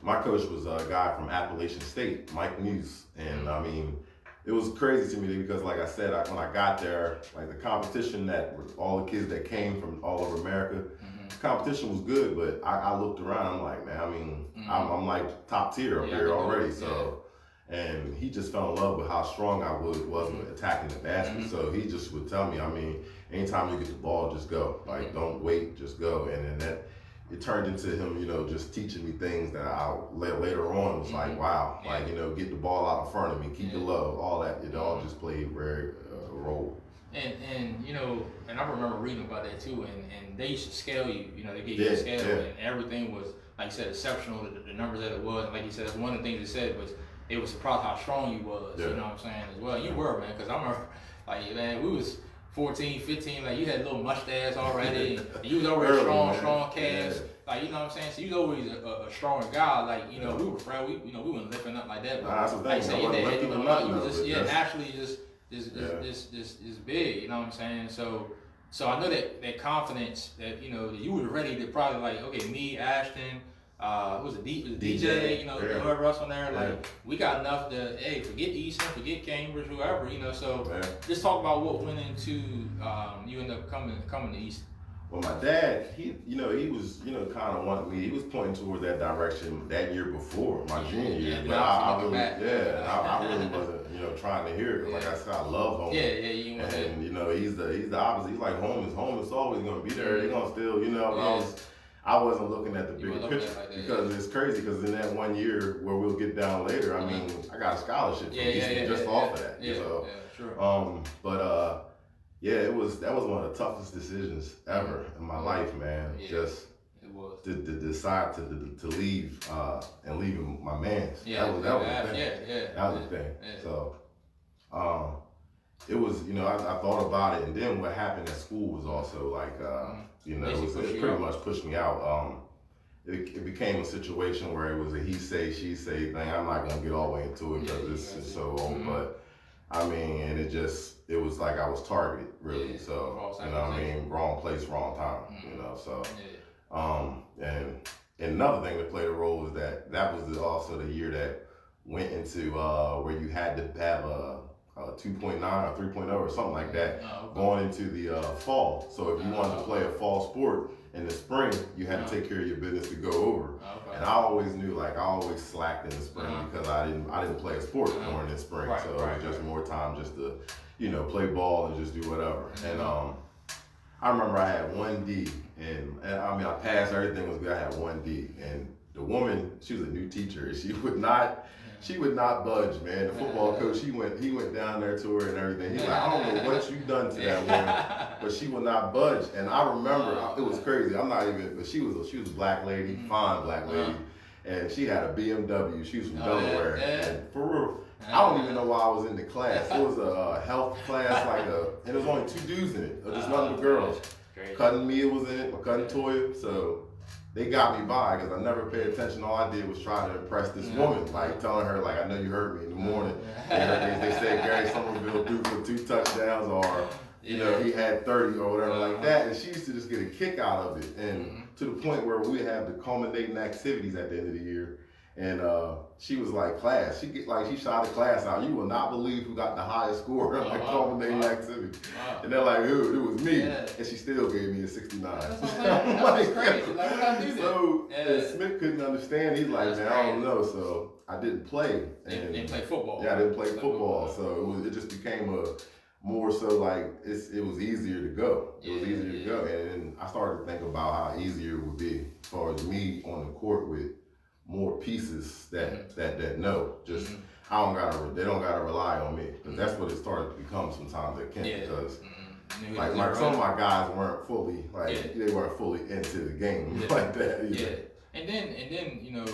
my coach was a guy from Appalachian State, Mike Muse, and I mean, it was crazy to me because, like I said, when I got there, like the competition that all the kids that came from all over America, the competition was good, but I looked around, I'm like, man, I mean, I'm like top tier up here already. So, and he just fell in love with how strong I was with attacking the basket. So he just would tell me, I mean, anytime you get the ball, just go. Like, don't wait, just go. And then that, it turned into him, you know, just teaching me things that I later on was like, wow, like, you know, get the ball out in front of me, keep the love, all that. It all just played very role. And you know, and I remember reading about that too. And they used to scale you. You know, they gave you a scale, and everything was, like you said, exceptional. The numbers that it was, and like you said, that's one of the things they said was it was surprised how strong you was. You know what I'm saying as well. You were, man, because I remember, like, man, we was 14, 15, like you had a little mustache already, and you was already strong calves. Like, you know what I'm saying? So you was always a stronger guy. Like, you know, we were proud. We weren't lifting up like that. But that's the thing. Like you said, you was just naturally just big. You know what I'm saying? So I know that confidence that, you know, that you were ready to probably, like, okay, me, Ashton, was it DJ, you know, whoever else on there, like, we got enough to, hey, forget Easton, forget Cambridge, whoever, you know. So just talk about what went into you end up coming to Easton. Well, my dad, he was, you know, kind of wanted me. He was pointing toward that direction that year before, my junior year. But I really wasn't, you know, trying to hear it. Like I said, I love home. And you know, he's the opposite. He's like, home is always going to be there. They're going to still, you know. I wasn't looking at the bigger picture because it's crazy. Because in that 1 year where we'll get down later, I mean, I got a scholarship from Easton just off of that. That was one of the toughest decisions ever in my life, man. Just to decide to leave and leaving my man's. That was the thing. That was the thing. So it was, you know, I thought about it, and then what happened at school was also like, you know, it pretty much pushed me out. It became a situation where it was a he say, she say thing. I'm not gonna get all the way into it because this is so old, but I mean, and it was like I was targeted, really. So, you know what I mean? Wrong place, wrong time, you know, so. And another thing that played a role is that was also the year that went into where you had to have a 2.9 or 3.0 or something like that going into the fall. So if you wanted to play a fall sport in the spring, you had to take care of your business to go over. And I always knew, like, I always slacked in the spring because I didn't play a sport during the spring. So it was just more time just to, you know, play ball and just do whatever. And I remember I had 1D, and I mean, I passed, everything was good. I had 1D, and the woman, she was a new teacher. She would not budge, man. The football coach, he went down there to her and everything. He's like, I don't know what you done to that woman, but she would not budge. And I remember, it was crazy. But she was a black lady, fine black lady, and she had a BMW. She was from Delaware, and for real, I don't even know why I was in the class. It was a health class, and there was only 2 dudes in it. There's nothing but girls. Cousin Mia was in it, my cousin Toya, so they got me by because I never paid attention. All I did was try to impress this woman, like telling her, like, I know you heard me in the morning. They said Gary Somerville threw for 2 touchdowns, or, you know, he had 30 or whatever like that. And she used to just get a kick out of it. And to the point where we have the culminating activities at the end of the year. And she was like, class, she shot a class out. You will not believe who got the highest score on the culminating activity. And they're like, it was me. And she still gave me a 69. That's crazy. Like, what I do so Smith couldn't understand. He's like, man, I don't know. So I didn't play. And didn't play football. Yeah, I didn't play football. So it just became more so like it was easier to go. It was easier to go. And I started to think about how easier it would be as far as me on the court with more pieces that know. Just they don't gotta rely on me. Because that's what it started to become sometimes at Kent. Because like some of my guys weren't fully they weren't fully into the game like that either. And then you know,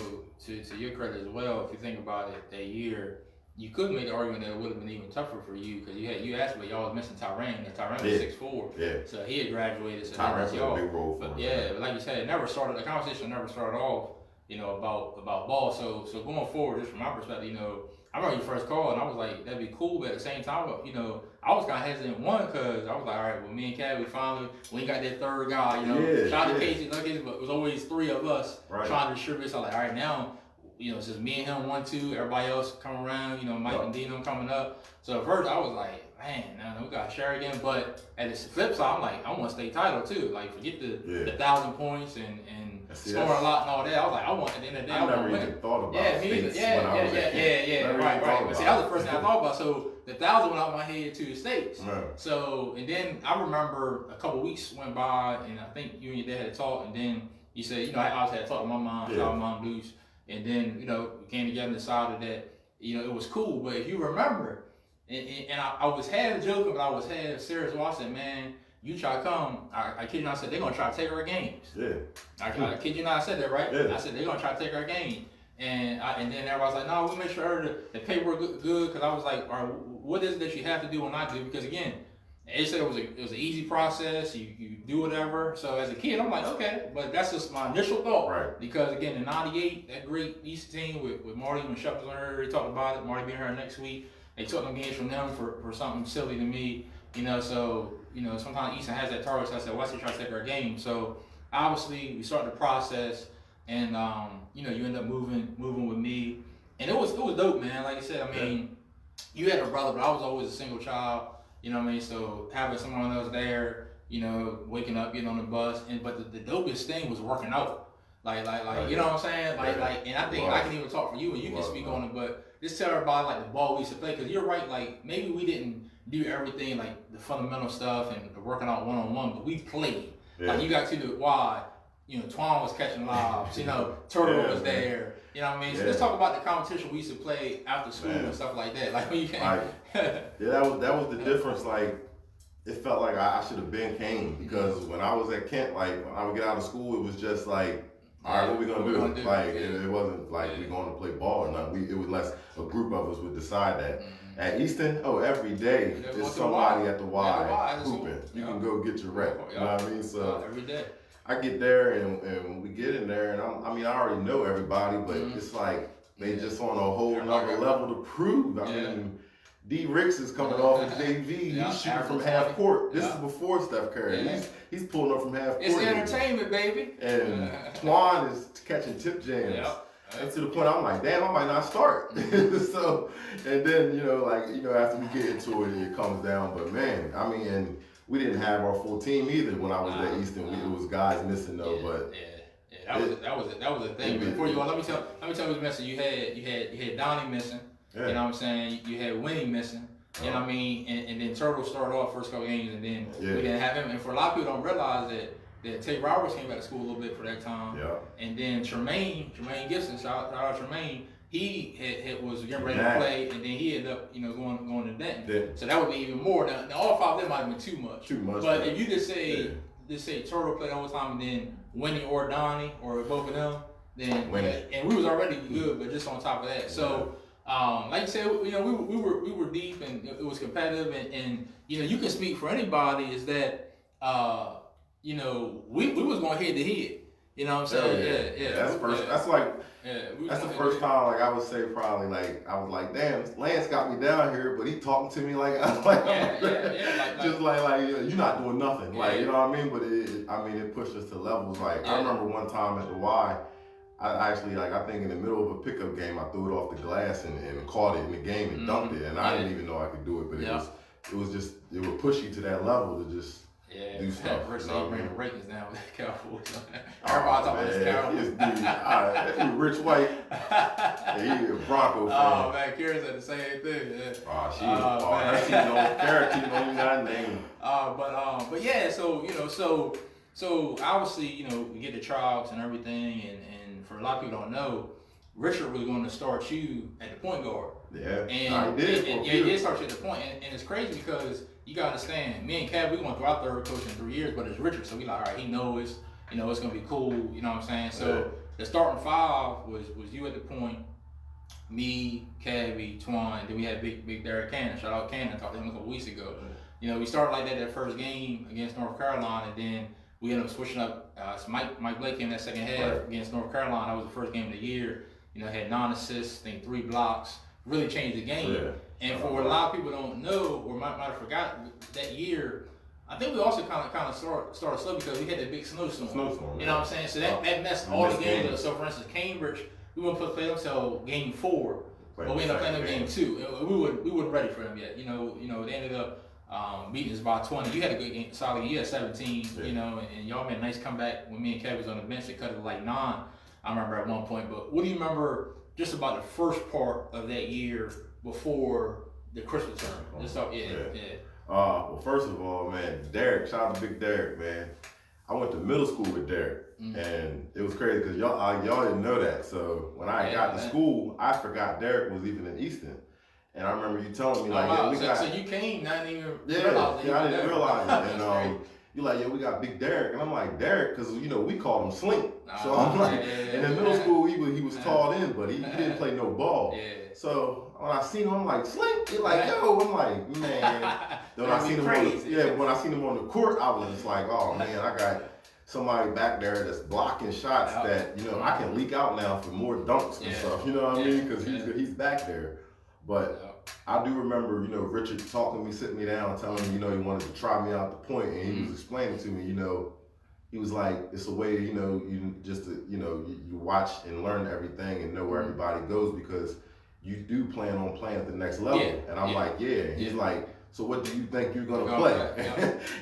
to your credit as well, if you think about it, that year, you could make the argument that it would have been even tougher for you because you asked, but y'all was missing Tyrann. And Tyrann was 6'4". Yeah. So he had graduated. So Tyrann was y'all. a big role for But him. yeah, but like you said, the conversation never started off, about ball. So going forward, just from my perspective, I remember you first called and I was like, that'd be cool, but at the same time, I was kind of hesitant because I was like, all right, well, me and Cat, we got that third guy, shout out to Casey, but it was always three of us trying to distribute. So I'm like, all right, now, it's just me and him, 1, 2, everybody else come around, Mike and Dino coming up. So at first I was like, man, now we got to share again. But at the flip side, I'm like, I want to state title too. Like, forget the 1,000 points and scoring a lot and all that. I was like, I want, at the end of the day, I want to win. Even thought about right. But see, that was the first thing I thought about. So the 1,000 went out of my head to the states. Right. So, and then I remember a couple weeks went by, and I think you and your dad had talked, and then you said, I always had talked to my mom, shout out Mom Blues, and then, we came together and decided that, it was cool. But if you remember, and I was half joking, but I was half serious. Well, I said, man, you try to come. I kid you not, I said, they're going to try to take our games. Yeah. I kid you not, I said that, right? Yeah. I said, they're going to try to take our game. And then everybody's like, no, we'll make sure the paperwork good. Because I was like, all right, what is it that you have to do and not do? Because again, they said it was an easy process. You do whatever. So as a kid, I'm like, okay. But that's just my initial thought. Right. Because again, in '98, that great Easton team with Marty, when Shep was on her, they talked about it. Marty being here next week. They took them games from them for something silly to me. So, sometimes Easton has that target. So I said, why should you try to take our game? So obviously we started the process and, you end up moving with me. And it was dope, man. Like I said, you had a brother, but I was always a single child. So having someone else there, waking up, getting on the bus, but the dopest thing was working out. Like, you know what I'm saying? And I think I can even talk for you and you can speak on it, but just tell everybody like the ball we used to play, because you're right, like maybe we didn't do everything like the fundamental stuff and the working out one-on-one, but we played. Yeah. Like you got to the wide, Twan was catching lobs, Turtle was there. You know what I mean? So let's talk about the competition we used to play after school and stuff like that. Like when you came. that was the difference. Like it felt like I should have been came, because when I was at Kent, like when I would get out of school, it was just like, all right, what we gonna do? Like it wasn't like we going to play ball or nothing. It was less a group of us would decide that. At Easton, every day there's somebody at the Y hooping. You can go get your rep. You know what I mean? So every day. I get there and we get in there and I already know everybody, but it's like they just on a whole nother level to prove. I mean, D. Ricks is coming off of JV. He's shooting from half court. This is before Steph Curry. He's pulling up from half court. It's entertainment, baby. And Twan is catching tip jams. And to the point I'm like, damn, I might not start. So, and then, after we get into it, it comes down. But man, and we didn't have our full team either when I was at Easton. It was guys missing though, but that was a thing. Before you go, let me tell you who's missing. You had Donnie missing. Yeah. You know what I'm saying? You had Winnie missing. You know what I mean? And then Turtle started off first couple games, and then we didn't have him. And for a lot of people don't realize that Tay Roberts came back to school a little bit for that time. Yeah. And then Tremaine Gibson, shout out Tremaine, he was getting ready to play, and then he ended up, going to Denton. Yeah. So that would be even more. Now all five of them might have been too much. But if you just say Turtle played all the time, and then Winnie or Donnie or both of them, then and we was already good, but just on top of that. So like you said, we were deep and it was competitive, and you can speak for anybody is that we was going head to head. You know what I'm saying? Yeah. That's first. That's like. That's the first time, like I would say, probably like I was like, damn, Lance got me down here, but he talking to me like, just like you're not doing nothing, like you know what I mean. But it pushed us to levels. Like I remember one time at the Y, I actually I think in the middle of a pickup game, I threw it off the glass and caught it in the game and dunked it, and I didn't even know I could do it, but it would push you to that level to just. Do stuff. First thing bring the ratings down with the Cowboys. Everybody talking about this Cowboys. That Rich White. He a Bronco fan. Oh man, Karen said the same thing. That team don't even got a name. But yeah, so obviously we get the tryouts and everything, and for a lot of people don't know, Richard was going to start you at the point guard. Yeah, and he did. He did start you at the point, and it's crazy because you gotta understand, me and Kev, we went through our third coach in 3 years, but it's Richard, so we like, all right, he knows, it's gonna be cool, you know what I'm saying? So the starting five was you at the point, me, Cabby, Twan, then we had big Derek Cannon. Shout out Cannon, talked to him a couple weeks ago. You know, we started like that first game against North Carolina, and then we ended up switching up. So Mike Blake came that second half against North Carolina. That was the first game of the year. You know, had 9 assists, I think 3 blocks. Really changed the game. Yeah. And for what a lot of people don't know or might have forgotten, that year, I think we also kind of started slow because we had that big snowstorm. You know what I'm saying? So that messed all the games up. So for instance, Cambridge, we wouldn't play them until game 4, but we ended up playing them game 2. We weren't ready for them yet. You know, they ended up beating us by 20. You had a good game, solid. You had 17. Yeah. You know, and y'all made a nice comeback when me and Kev was on the bench. They cut it to like 9. I remember at one point. But what do you remember just about the first part of that year before the Christmas term? Just talk, yeah. Well, first of all, man, Derek, shout out to Big Derek, man. I went to middle school with Derek, and it was crazy because y'all didn't know that. So when I got to school, I forgot Derek was even in Easton. And I remember you telling me, like, so you came, not even realize I didn't realize it. And you're like, we got Big Derek. And I'm like, Derek, because, you know, we called him Slink. So I'm like, and in middle school, he was tall in, but he didn't play no ball. Yeah. So when I seen him, I'm like, Slink. He's like, yo. I'm like, man. Then when I seen him on the court, I was just like, oh, man, I got somebody back there that's blocking shots that, you know, I can leak out now for more dunks and stuff. You know what I mean? Because he's back there. But I do remember, you know, Richard talking to me, sitting me down, telling me, you know, he wanted to try me out the point, and he was explaining to me, you know, he was like, it's a way, you know, you just, you know, you watch and learn everything and know where everybody goes because you do plan on playing at the next level. And I'm like, And he's like, so what do you think you're gonna play?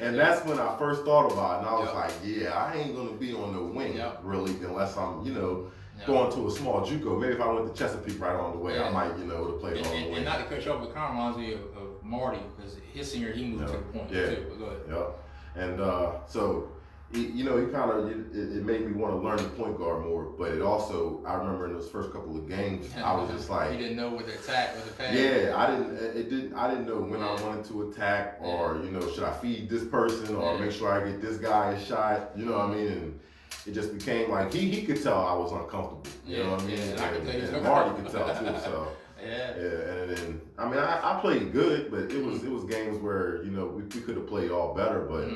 And that's when I first thought about it, and I was like, I ain't gonna be on the wing really unless I'm, you know, going to a small JUCO. Maybe if I went to Chesapeake right on the way, I might, you know, to play on the way. And not to cut you off, but kind of reminds me of Marty because his senior he moved to the point too. But go ahead. And so, you know, it made me want to learn the point guard more. But it also, I remember in those first couple of games, I was just like, you didn't know what to attack or the pass. Yeah, I didn't know when I wanted to attack or you know, should I feed this person or make sure I get this guy a shot. You know what I mean? And it just became like he could tell I was uncomfortable. You know what I mean? And Marty could tell too. So and then I mean I played good, but it was games where you know we could have played all better, but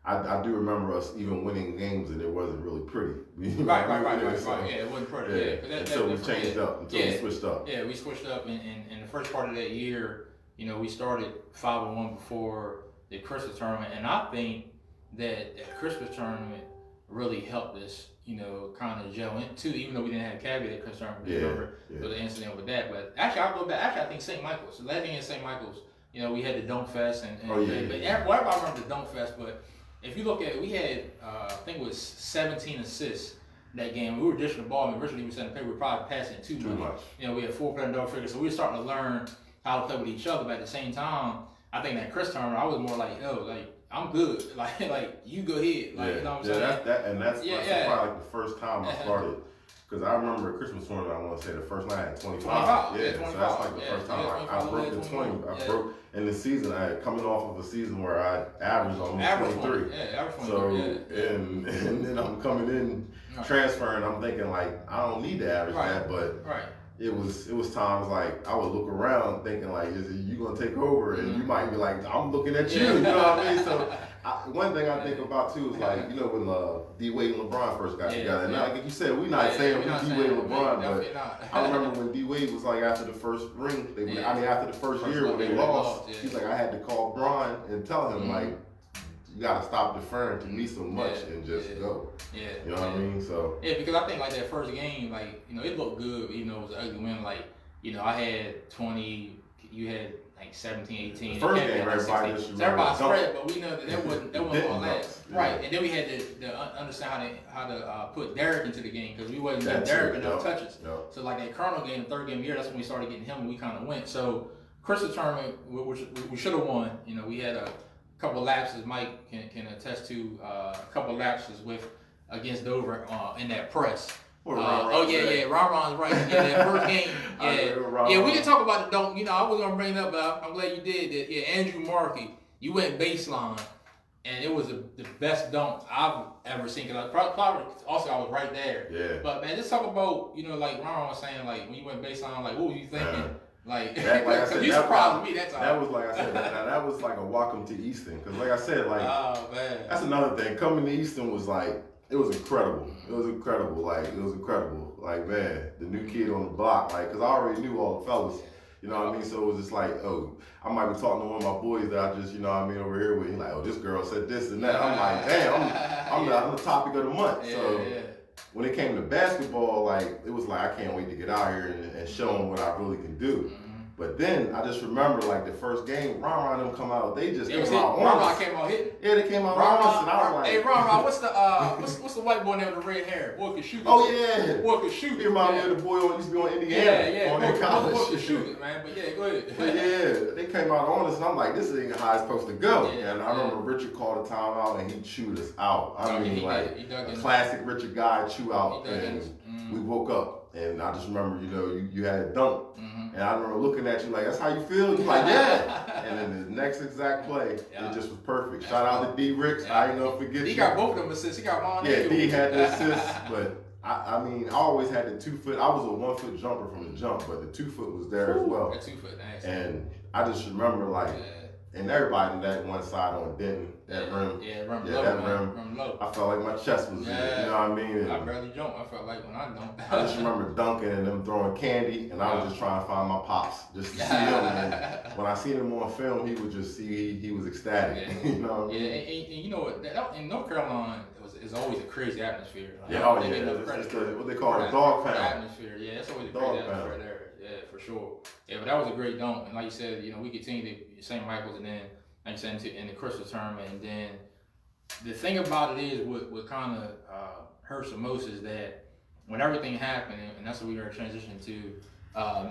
I do remember us even winning games and it wasn't really pretty. Right. Yeah, it wasn't pretty. Until we changed up. Until we switched up. Yeah, we switched up, and in the first part of that year, you know, we started 5-1 before the Christmas tournament, and I think that Christmas tournament really helped us, you know, kind of gel into, even though we didn't have Cabby that Christmas tournament. Remember the incident with that. But actually, I'll go back. Actually, I think St. Michael's. The last thing in St. Michael's, you know, we had the Dunk Fest, but everybody remember the Dunk Fest, but if you look at it, we had, I think it was 17 assists that game. We were dishing the ball, and originally we said, we were probably passing too much. You know, we had 4-player double figures, so we were starting to learn how to play with each other. But at the same time, I think that Chris tournament, I was more like, I'm good. Like you go ahead. You know what I'm saying? That's probably like the first time I started. Because I remember at Christmas tournament, I want to say the first night I had 25. 25. So that's like the first time I broke the 20. I broke in the season. I had coming off of a season where I averaged almost 23. And then I'm coming in transferring. I'm thinking like I don't need to average that, but it was times like I would look around thinking like, is it you gonna take over? And you might be like, I'm looking at you. You know what I mean? So. One thing I think about too is like, you know, when D Wade and LeBron first got together. And like you said, we're not saying D Wade and LeBron, but I remember when D Wade was like after the first ring, after the first year when they lost, he's like, I had to call Bron and tell him like, you gotta stop deferring to me so much and just go. You know what I mean? So because I think like that first game, like, you know, it looked good, even though it was an ugly win. Like, you know, I had 20, you had like 17, 18. The first game, everybody spread, but we know that wasn't all that. Right, and then we had to understand how to put Derek into the game because we wasn't getting Derek enough touches. So like that Colonel game, the third game of the year, that's when we started getting him and we kind of went. So Christmas tournament, which we should have won. You know, we had a couple of lapses. Mike can attest to a couple of lapses against Dover in that press. Ron Ron's right. That first game. We can talk about it. Don't, you know, I was gonna bring it up, but I'm glad you did. Andrew Markey, you went baseline, and it was the best dunk I've ever seen. Cause probably also I was right there. Yeah. But man, just talk about like Ron was saying, like when you went baseline, like what were you thinking? Like, that, like I said, you surprised me that time. That was like I said, that was like a welcome to Easton. Cause like I said, like oh man, that's another thing. Coming to Easton was like it was incredible. It was incredible. Like man, the new kid on the block. Like, cause I already knew all the fellas. You know what I mean? So it was just like, oh, I might be talking to one of my boys that I just, you know what I mean, over here with. He's like, oh, this girl said this and that. I'm like, damn, I'm the topic of the month. So when it came to basketball, like, it was like, I can't wait to get out here and show them what I really can do. But then I just remember, like, the first game, Ron them come out, they just came out on us. Came out hitting. Yeah, they came out on us, and I was like, hey, Ron, what's the white boy name with the red hair? Boy could shoot it. Oh yeah, boy could shoot it. He reminded me of the boy who used to be on Indiana, on college. Boy could shoot it, man. But yeah, go ahead. But yeah, they came out on us, and I'm like, this ain't how it's supposed to go. And I remember Richard called a timeout, and he chewed us out. I mean, like a classic Richard guy chew out, and we woke up. And I just remember, you had a dunk. And I remember looking at you like, that's how you feel? You're like, yeah. And then the next exact play, it just was perfect. Shout out to D. Ricks. I ain't gonna forget you. He got both of them assists. He got mine. Yeah, D had the assists. But I mean, I always had the 2 foot. I was a 1 foot jumper from the jump, but the 2 foot was there as well. That 2 foot, nice. And I just remember like, and everybody in that one side on Denton, that rim. That rim low. I felt like my chest was, you know what I mean? And I barely jumped. I felt like when I dunked. I just remember dunking and them throwing candy, and I was just trying to find my pops just to see him. And when I seen him on film, he would just see he was ecstatic. You know? Yeah, and you know what? In North Carolina, it's always a crazy atmosphere. Like, it's what they call a dog pound. Atmosphere, yeah, it's always a crazy atmosphere there. Yeah, for sure. Yeah, but that was a great dunk, and like you said, we continued to St. Michael's, and then like you said in the Christmas tournament, and then the thing about it is what kind of hurts the most is that when everything happened, and that's what we were transitioning to,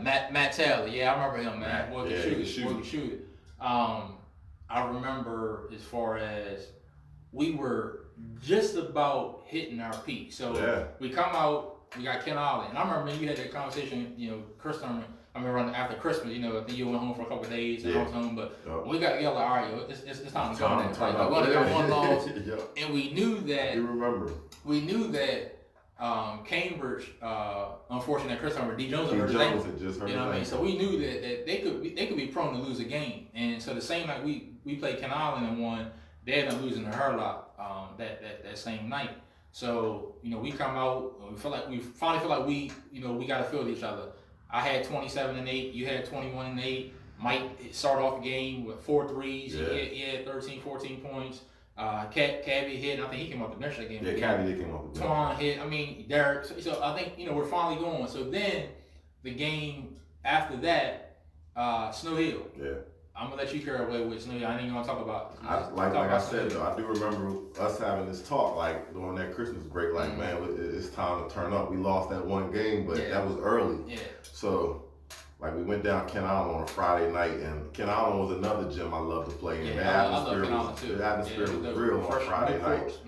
Matt Taylor. Yeah, I remember him, man. Boy could shoot it. I remember as far as we were just about hitting our peak. So we come out. We got Ken Ollie, and I remember you had that conversation, Chris tournament. I remember after Christmas, I think you went home for a couple of days, and I was home, but when we got together, all right, it's time to go now. Like, we only got one loss, and we knew that. You remember? We knew that Cambridge, unfortunately, Chris tournament, D. Jones had just hurt his ankle. So we knew that they could be prone to lose a game, and so the same night we played Ken Ollie and won, they ended up losing to Hurlock that same night. So, we come out, we finally feel like we got to field each other. I had 27 and 8, you had 21 and 8. Mike started off the game with 4 threes. He had 13, 14 points. Cabby hit, and I think he came off the bench that game. Yeah, Cabby came off the bench. Twan hit, Derek. So I think, we're finally going. So then the game after that, Snow Hill. Yeah. I'm gonna let you carry away with Snow Hill. I ain't gonna talk about. Like I said, though, I do remember us having this talk, like during that Christmas break, like man, it's time to turn up. We lost that one game, but that was early. Yeah. So, like we went down Ken Island on a Friday night, and Ken Island was another gym I love to play in. The atmosphere was real on Friday night.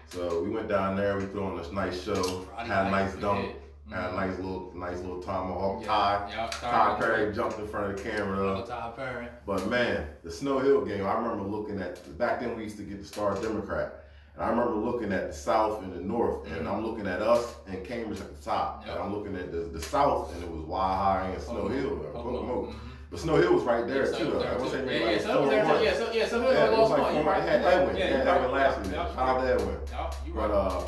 So we went down there. We threw on this nice show, had a nice dunk. Had a nice little tomahawk tie. Ty Perry jumped in front of the camera. Ty Perry. But man, the Snow Hill game, I remember looking at, back then we used to get the Star Democrat. And I remember looking at the South and the North, and I'm looking at us and Cambridge at the top. And I'm looking at the South, and it was Wye High and Snow Hill. Pocono. But Snow Hill was right there too. I was saying maybe like 4-1. Snow Hill lost one. It had Edwin. Edwin last year. Shout out to Edwin. But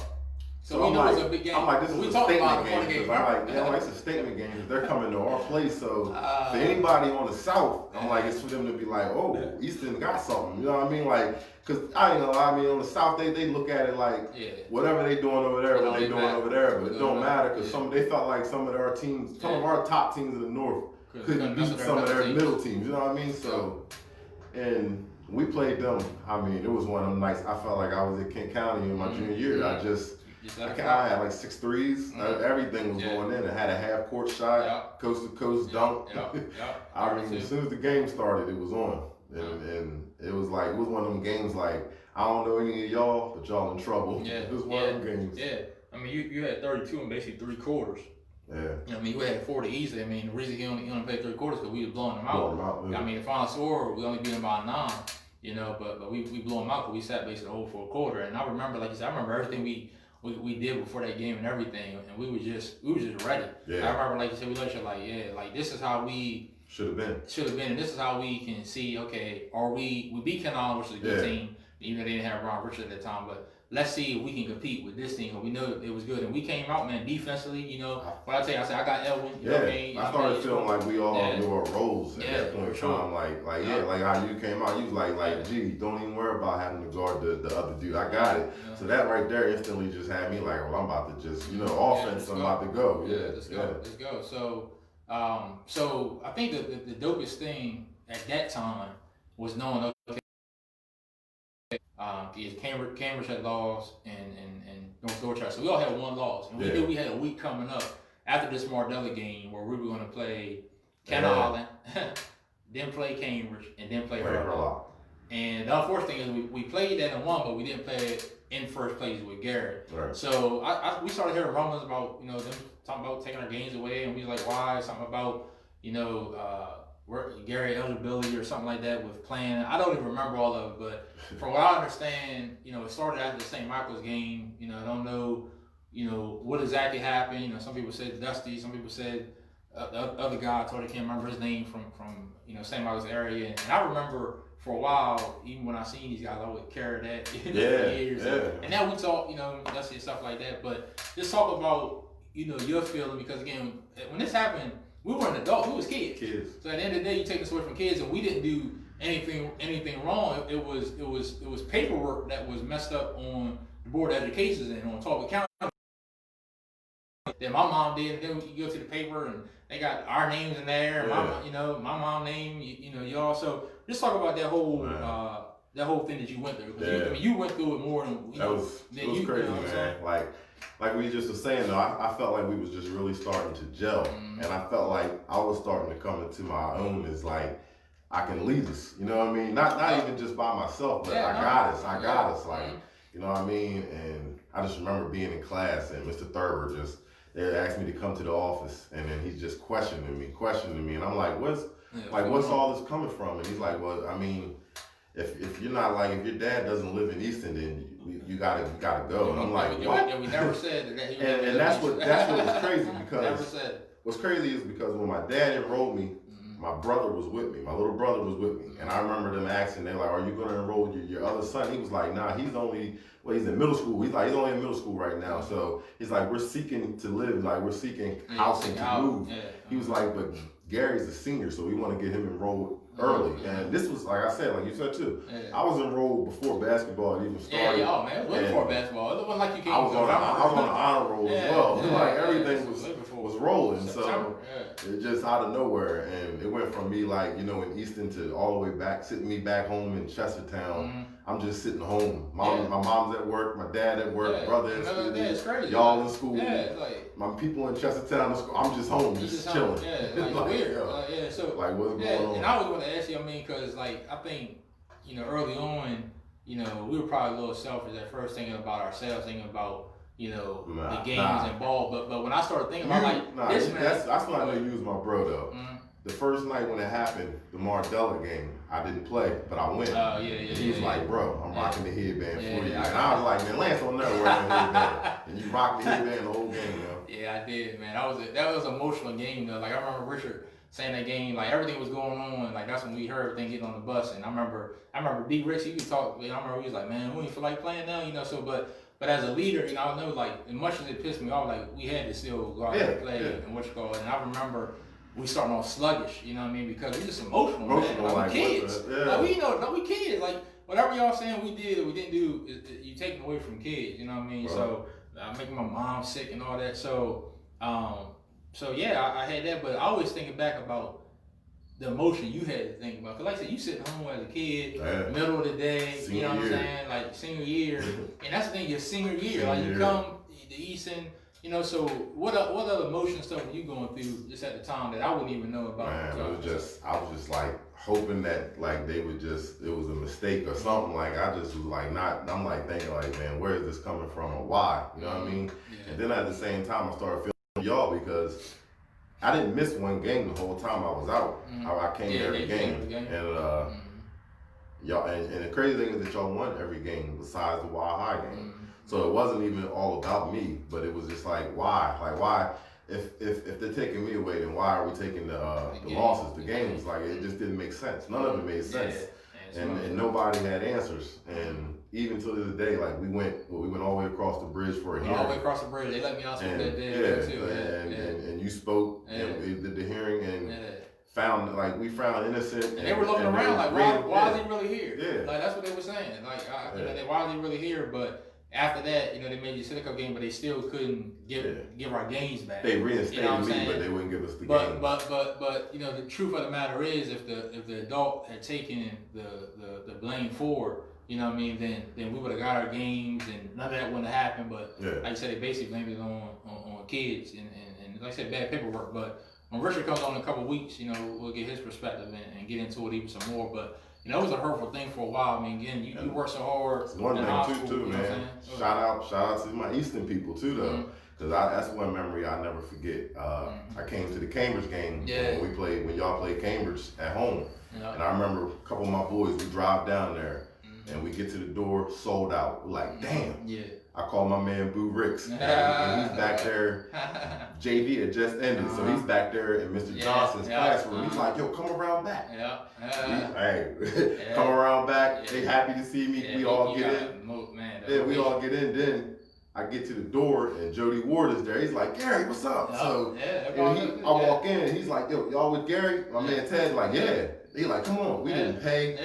so we know it's a big game. I'm like, this is a statement game. I'm like, it's a statement game. They're coming to our place. So for anybody on the South, I'm like, it's for them to be like, oh, Easton got something. You know what I mean? Like, because I ain't gonna lie, on the South, they look at it like whatever they doing over there, what they doing over there. But it don't matter because they felt like some of our teams, some of our top teams in the North couldn't beat some of their middle teams. You know what I mean? So, and we played them. It was one of them nights. I felt like I was at Kent County in my junior year. I had like 6 threes. Everything was going in. I had a half court shot, coast to coast dunk. As soon as the game started, it was on. And it was one of them games like, I don't know any of y'all, but y'all in trouble. Yeah. It was one of them games. Yeah. You had 32 in basically 3 quarters. Yeah. You had 40 easily. The reason he only played 3 quarters because we was blowing them out. The final score, we only beat them by 9. you know, but we blew them out because we sat basically the whole fourth quarter. And I remember, like you said, I remember everything we did before that game and everything, and we was just ready. Yeah. I remember, like you said, we looked at like, yeah, like this is how we should have been, and this is how we can see, okay, we beat Ken, which is a good team, even though they didn't have Ron Richard at that time, but let's see if we can compete with this team. We know it was good, and we came out, man, defensively. You know, what I tell you, I said I got Elwin. You know what I mean? I started feeling like we all knew our roles at that point in time. Like how you came out, you was like, gee, don't even worry about having to guard the other dude. I got it. Yeah. So that right there instantly just had me like, well, I'm about to just, offense. I'm about to go. Let's go. So I think the dopest thing at that time was knowing, okay, Cambridge had lost and North Dorchester. So we all had one loss. And we knew we had a week coming up after this Mardella game where we were going to play Ken Island, then play Cambridge, and then play Hurlock. And the unfortunate thing is we played that and won, but we didn't play it in first place with Gary. Right. So we started hearing rumblings about, them talking about taking our games away, and we was like, why? Something about, Gary eligibility or something like that with playing. I don't even remember all of it, but from what I understand, it started after the St. Michael's game. I don't know, what exactly happened. Some people said Dusty, some people said the other guy, I can't remember his name from St. Michael's area. And I remember for a while, even when I seen these guys, I would carry that for years. And now we talk, Dusty and stuff like that. But just talk about, your feeling, because again, when this happened, we weren't adults, we was kids. So at the end of the day, you take this away from kids, and we didn't do anything wrong. It was paperwork that was messed up on the Board of Education and on Talbot County. That my mom did, and then you go to the paper and they got our names in there, my mom name, y'all. So just talk about that whole thing that you went through. Because you went through it more than it was crazy, man. Like we just was saying, though, I felt like we was just really starting to gel, and I felt like I was starting to come into my own as like I can lead us. You know what I mean? Not even just by myself, but I got us. Like, you know what I mean? And I just remember being in class and Mr. Thurber they asked me to come to the office, and then he's just questioning me, and I'm like, what's all this coming from? And he's like, well, I mean, if you're not like, if your dad doesn't live in Easton, then you gotta go. And I'm like, what? And we never said that. And that's what was crazy, because what's crazy is because when my dad enrolled me, my brother was with me. My little brother was with me. And I remember them asking, they're like, are you going to enroll your other son? He was like, nah, he's in middle school. He's only in middle school right now. So he's like, we're seeking to live, like we're seeking housing to move. He was like, but Gary's a senior, so we want to get him enrolled early. And this was, like I said, like you said too, I was enrolled before basketball even started. Man, it was before basketball. It wasn't like you came I was on an honor roll as well. Like everything was rolling. So it just out of nowhere, and it went from me like, in Easton to all the way back, sitting me back home in Chestertown. I'm just sitting home. My mom's at work, my dad at work, brother at school, it's crazy. Y'all in school. My people in Chestertown, I'm just home, just chilling. Like weird. So like what's going on? And I was going to ask you, because I think, early on, we were probably a little selfish at first, thinking about ourselves, thinking about, the games and ball. But when I started thinking about that's when I know you was my bro though. The first night when it happened, the Mardella game, I didn't play, but I went. He was like, bro, I'm rocking the headband for you. And I was like, man, Lance will never wear the headband. And you rocked the headband the whole game, yo. Yeah, I did, man. That was an emotional game, though. Like, I remember Richard saying that game, like, everything was going on. Like, that's when we heard everything getting on the bus. And I remember B. Rich, he could talk. I remember he was like, man, we don't feel like playing now, so, but as a leader, I know, like, as much as it pissed me off, like, we had to still go out and play and and I remember we starting off sluggish, because we just emotional, man. Like, we kids. We kids. Like, whatever y'all saying we did or we didn't do, you taking away from kids, you know what I mean? Right. So, making my mom sick and all that. So, I had that, but I always thinking back about the emotion you had to think about. Because like I said, you sitting home as a kid, middle of the day, senior you know what year. I'm saying? Like, senior year. And that's the thing, your senior year. Like, you come to Easton, so what other emotion stuff were you going through just at the time that I wouldn't even know about? Man, I was just like hoping that like it was a mistake or something. Like I just was like I'm like thinking like, man, where is this coming from or why? You know what I mean? Yeah. And then at the same time I started feeling y'all because I didn't miss one game the whole time I was out. I came to every game. And y'all, and the crazy thing is that y'all won every game besides the Wild High game. So it wasn't even all about me, but it was just like, why? Like, why? If they're taking me away, then why are we taking the losses, the games? Like, it just didn't make sense. None of it made sense. And nobody had answers. And even to this day, like, we went all the way across the bridge for a hearing. All the way across the bridge. They let me out that day too. And you spoke, and we did the hearing, and we found innocent. And they were looking around like, why is he really here? Yeah. Like, that's what they were saying. Like, why is he really here? But after that, they made you sit a couple games, but they still couldn't give our games back. They reinstated me, but they wouldn't give us the game. But the truth of the matter is, if the adult had taken the blame forward, then we would have got our games, and none of that wouldn't have happened. But like I said, they basically blamed it on kids, and like I said, bad paperwork. But when Richard comes on in a couple of weeks, we'll get his perspective and get into it even some more. But it was a hurtful thing for a while. I mean, again, you work so hard. One thing too, man. Shout out to my Easton people too, though, because that's one memory I never forget. I came to the Cambridge game when y'all played Cambridge at home, and I remember a couple of my boys. We drive down there, and we get to the door, sold out. We're like, damn. Yeah. I call my man Boo Ricks, and he's back there. JV had just ended, so he's back there in Mr. Johnson's classroom. He's like, yo, come around back. Come around back. They happy to see me. We all get in. We all get in. Then I get to the door, and Jody Ward is there. He's like, Gary, what's up? So I walk in, and he's like, yo, y'all with Gary? My man Ted's like, yeah. He's like, come on, we didn't pay.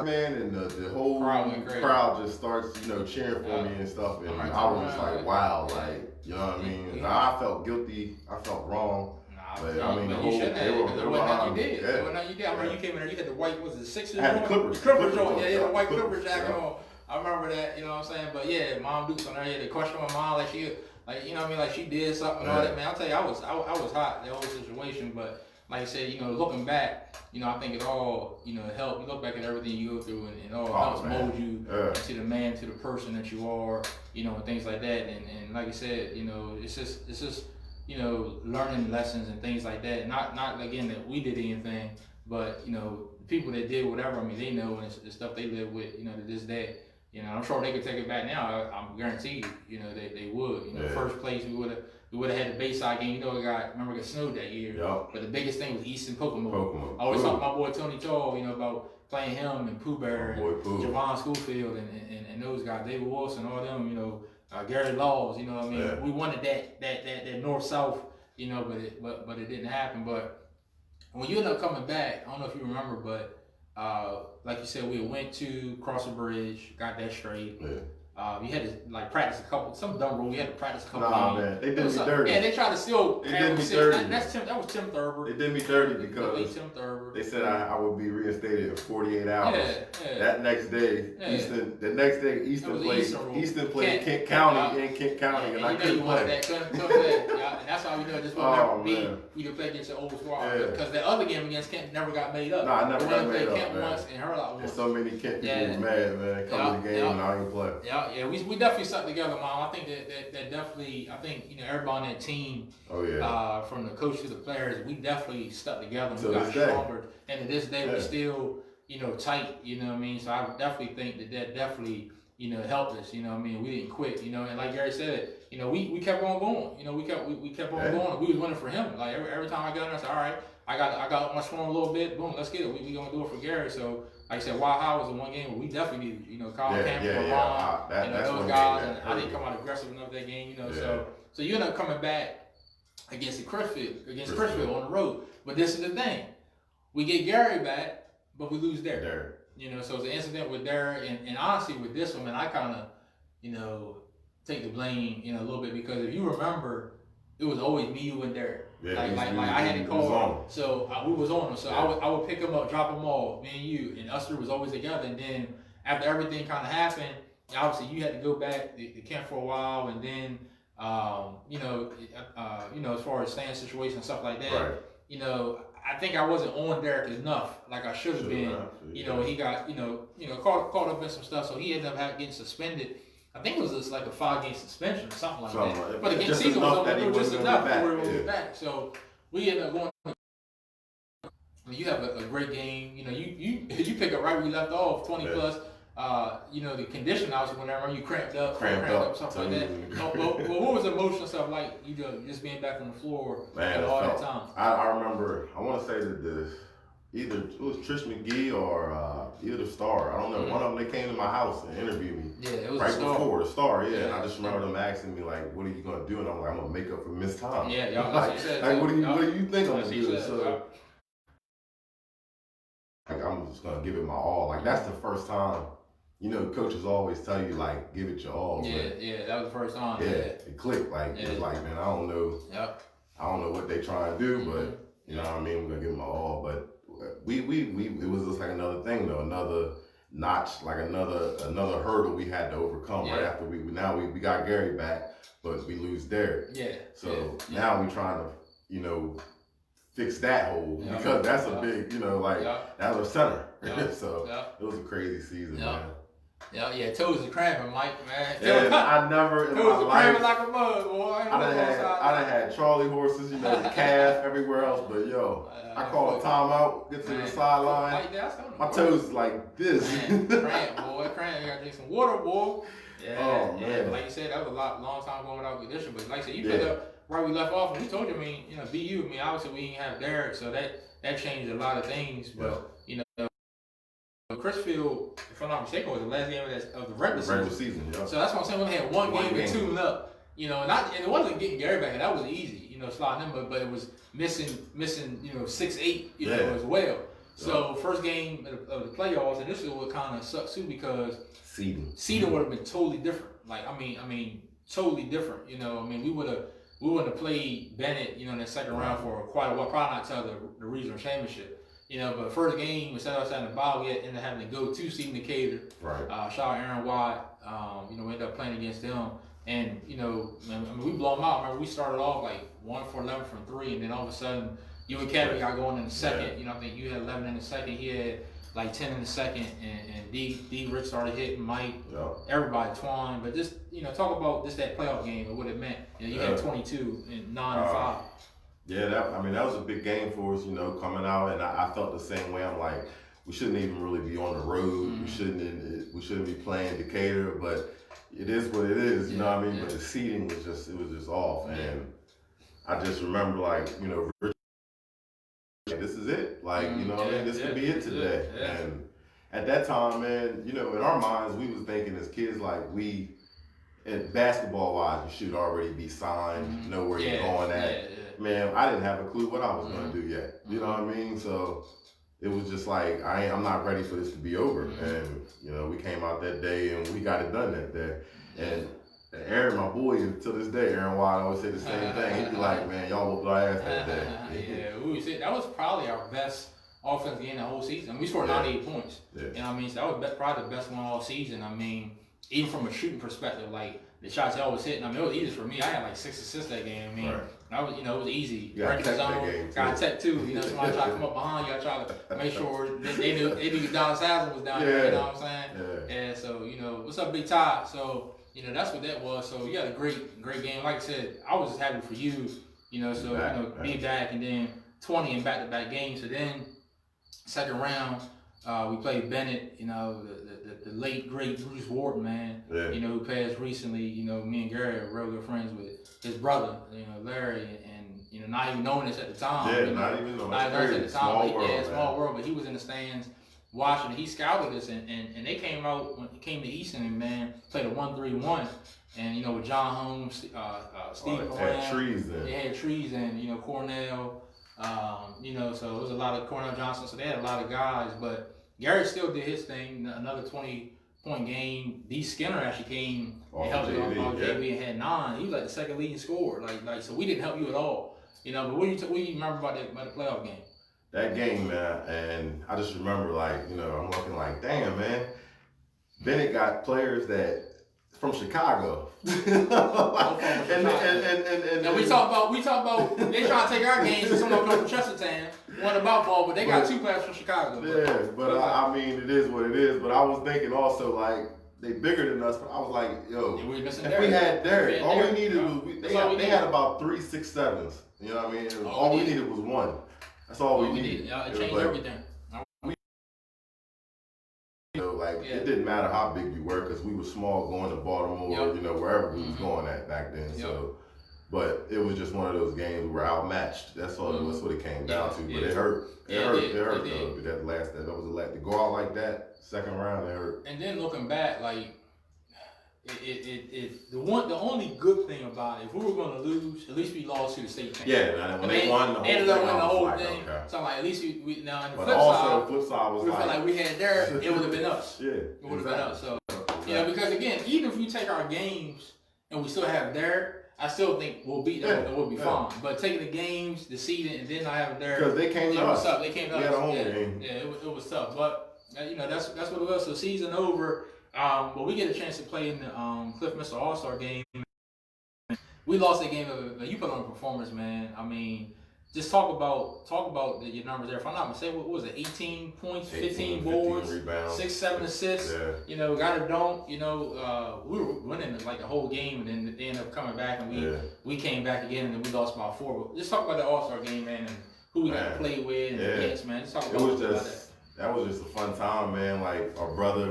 Man, and the whole crowd just starts, cheering for me and stuff, and I was just like, wow, like, you know what I mean? I felt guilty, I felt wrong, but I mean, you shouldn't have. There wasn't nothing you did. There wasn't nothing you did. I remember you came in there, you had the white, was it Sixers? I had the Clippers. Clippers on, the white Clippers jacket on. I remember that, you know what I'm saying? But yeah, Mom Duke's on there, the question my mom, like she, like, you know what I mean? Like she did something and all that, man. I'll tell you, I was hot, the whole situation, but like I said, looking back, I think it all, helped. You look back at everything you go through, and it all helps mold you to the man, to the person that you are, and things like that. And like I said, it's just, learning lessons and things like that. Not again that we did anything, but the people that did whatever, I mean, they know, and it's stuff they live with, to this day. I'm sure they could take it back now. I'm guaranteed, they would. First place we would have had the Bayside game. It got snowed that year. Yep. But the biggest thing was Easton Pocomo. I always talk to my boy Tony Tall, about playing him and Pooh Bear and Javon Schofield and those guys, David Wilson, all them, Gary Laws, what I mean? Yeah. We wanted that north-south, but it didn't happen. But when you end up coming back, I don't know if you remember, but like you said, we went to cross the bridge, got that straight. Yeah. You had to practice some dumb rule. We had to practice a couple games. Man, they did me dirty. Yeah, they tried to steal. They did me dirty. That was Tim Thurber. They did me dirty because they said I would be reinstated in 48 hours. That next day, Easton played Kent County in Kent County, and I couldn't play. And that's why we know just never beat. We could play against the old squad because the other game against Kent never got made up. I never got made up. Kent once and Hurlock once. So many Kent people was mad, man. Come to the game and I didn't play. Yeah, we definitely stuck together, Mom. I think that definitely, everybody on that team, from the coach to the players, we definitely stuck together and we got stronger. And to this day, we're still, tight, you know what I mean? So I definitely think that definitely, helped us, you know what I mean? We didn't quit, and like Gary said, we kept on going, we kept on going, and we was winning for him. Like every time I got in, I said, all right, I got my scoring a little bit, boom, let's get it. We gonna do it for Gary. So like I said, Wild High was the one game where we definitely needed, Carl Campbell, those guys, and I didn't come out aggressive enough that game, So you end up coming back against Chrisfield on the road. But this is the thing, we get Gary back, but we lose Derek. So it's an incident with Derek, and honestly with this one, man, I kind of, take the blame, a little bit, because if you remember, it was always me, you, and Derek. Yeah, I had to call, so we was on him. So I would pick him up, drop him off, me and you, and us three was always together. And then after everything kind of happened, obviously you had to go back to camp for a while, and then as far as staying situation and stuff like that, I think I wasn't on Derek enough, like I should have been. He got caught up in some stuff, so he ended up getting suspended. I think it was just like a 5-game suspension or something like that. But again, season was over, just enough where we were back. So we ended up going. I mean, you have a great game. You know, you pick up right where you left off, 20 plus. You know, the condition obviously whenever you cramped up, stuff like that. Well, what was the emotional stuff like? You know, just being back on the floor all that time. I remember. I want to say that either it was Trish McGee or either the Star. I don't know. One of them, they came to my house and interviewed me. Yeah, it was right the before the Star. Yeah, and I just remember them asking me like, "What are you gonna do?" And I'm like, "I'm gonna make up for missed time." Yeah, y'all. Like, what do you think I'm gonna do? So, like, I'm just gonna give it my all. Like that's the first time. You know, coaches always tell you like, give it your all. Yeah, that was the first time. Yeah, it clicked. Like it was like, man, I don't know. Yep. I don't know what they trying to do, but you know what I mean. I'm gonna give it my all. But we it was just like another thing though, another notch, like another hurdle we had to overcome right after we got Gary back, but we lose Derek. Yeah. So now we trying to, you know, fix that hole because that's a big, you know, like that was center. So it was a crazy season, man. Yeah, toes are cramping, Mike, man. And I never in my toes are cramping life. like a mug, boy. I done had Charlie horses, you know, the calf everywhere else, but yo, I call a timeout, get to the sideline. My toes is like this. Man, cramp, boy, cramp. You gotta drink some water, boy. Yeah, oh, man. But like you said, that was a long time going without condition. But like I said, you picked up right we left off, and we told you, I mean, you know, BU. I mean, obviously we didn't have Derek, so that changed a lot of things. But you know, Chrisfield, if I'm not mistaken, was the last game of the regular season. Yeah. So that's what I'm saying. We had one game to tune up. You know, and it wasn't getting Gary back. That was easy. You know, sliding in, but it was missing. You know, 6-8. You know, as well. So first game of the playoffs, and this is what kind of sucks too because seeding would have been totally different. Like I mean, totally different. You know, I mean, we wouldn't have played Bennett, you know, in the second round for quite a while. Probably not till the regional championship. You know, but first game, instead of in the bottom, we ended up having to go to seed Decatur. Right. Shout out Aaron Watt. You know, we ended up playing against them. And, you know, I mean, we blow them out. Remember, we started off like 1 for 11 from 3, and then all of a sudden, you and Kevin got going in the second. Yeah. You know, I think you had 11 in the second. He had like 10 in the second, and D Rich started hitting Mike, everybody, Twine. But just, you know, talk about just that playoff game and what it meant. You know, you had 22 and 9 and 5. Yeah, that was a big game for us, you know, coming out, and I felt the same way. I'm like, we shouldn't even really be on the road. We shouldn't be playing Decatur, but it is what it is, you know what I mean? But the seeding was just off, and I just remember like, you know, this is it, like, you know what I mean? This could be it today, and at that time, man, you know, in our minds, we was thinking as kids like and basketball wise, you should already be signed, know where you're going at. Man, I didn't have a clue what I was going to do yet. You know what I mean? So it was just like, I'm not ready for this to be over. And, you know, we came out that day and we got it done that day. And Aaron, my boy, to this day, Aaron Watt always say the same thing. He'd be like, man, y'all whooped our ass that day. That was probably our best offense game the whole season. We scored 98 points. Yeah. You know what I mean? So that was probably the best one all season. I mean, even from a shooting perspective, like, the shots y'all was hitting, I mean, it was easy for me. I had like 6 assists that game. I mean, it was easy. Got tech too. You know, somebody try to come up behind you. I try to make sure they knew Don Sazzle was down there. You know what I'm saying? And so, you know, what's up, Big Todd? So, you know, that's what that was. So you had a great game. Like I said, I was just happy for you. You know, so being back and then 20 in back-to-back games. So then second round, we played Bennett. You know, the late great Bruce Wharton, man. Yeah. You know, who passed recently. You know, me and Gary are real good friends with his brother. You know, Larry, and you know, not even knowing this at the time. Yeah, you know, not even knowing. Not knowing this at the time. Small world. But he was in the stands watching. He scouted us, and they came out when he came to Easton, and man, played a 1-3-1. And you know, with John Holmes, Steve Coram, they had Trees, and you know, Cornell. You know, so it was a lot of Cornell Johnson. So they had a lot of guys, but Gary still did his thing. Another 20-point game. D Skinner actually came and helped us on JV and had 9. He was like the second leading scorer. Like so, we didn't help you at all. You know, but what do you remember about the playoff game? That game, man, and I just remember, like, you know, I'm looking like, damn, man, Bennett got players that from Chicago. And we talk about they trying to take our games and someone come from Chestertown, one about ball, but they got 2 players from Chicago. Yeah, but I mean, it is what it is. But I was thinking also, like, they bigger than us, but I was like, yo, if we had Derek, all we needed was they had about 3 6-7s. You know what I mean? All we needed was 1. That's all we needed. needed. It changed everything. It didn't matter how big you were because we were small going to Baltimore, wherever we was going at back then. So, but it was just one of those games we were outmatched. That's all. That's what it came down to. But it hurt. It hurt. That was to go out like that second round. It hurt. And then looking back, like the only good thing about it, if we were going to lose, at least we lost to the state champion. Yeah, when they won the whole thing, ended up winning the whole like, thing. Okay. So like at least we now in the but flip also side, the flip side was we felt like we had there, it would have been us. It would have been us. So because again, even if we take our games and we still have Derek, I still think we'll beat them and we'll be fine. But taking the games, the seeding, and then not having Derek, because they came to us. Tough. They came to us. We had a home game. Yeah, it was tough. But that's what it was. So season over. But we get a chance to play in the Cliff Missile All-Star game. We lost that game. You put on a performance, man. I mean, just talk about your numbers there. If I'm not mistaken, what was it? 18 points, 15 boards, rebounds, 6-7 assists. Yeah. Got a dunk. We were winning like the whole game, and then they ended up coming back, and we came back again, and then we lost by 4. But just talk about the All-Star game, man, and who we got to play with, and against, man. Just talk about that. That was just a fun time, man. Like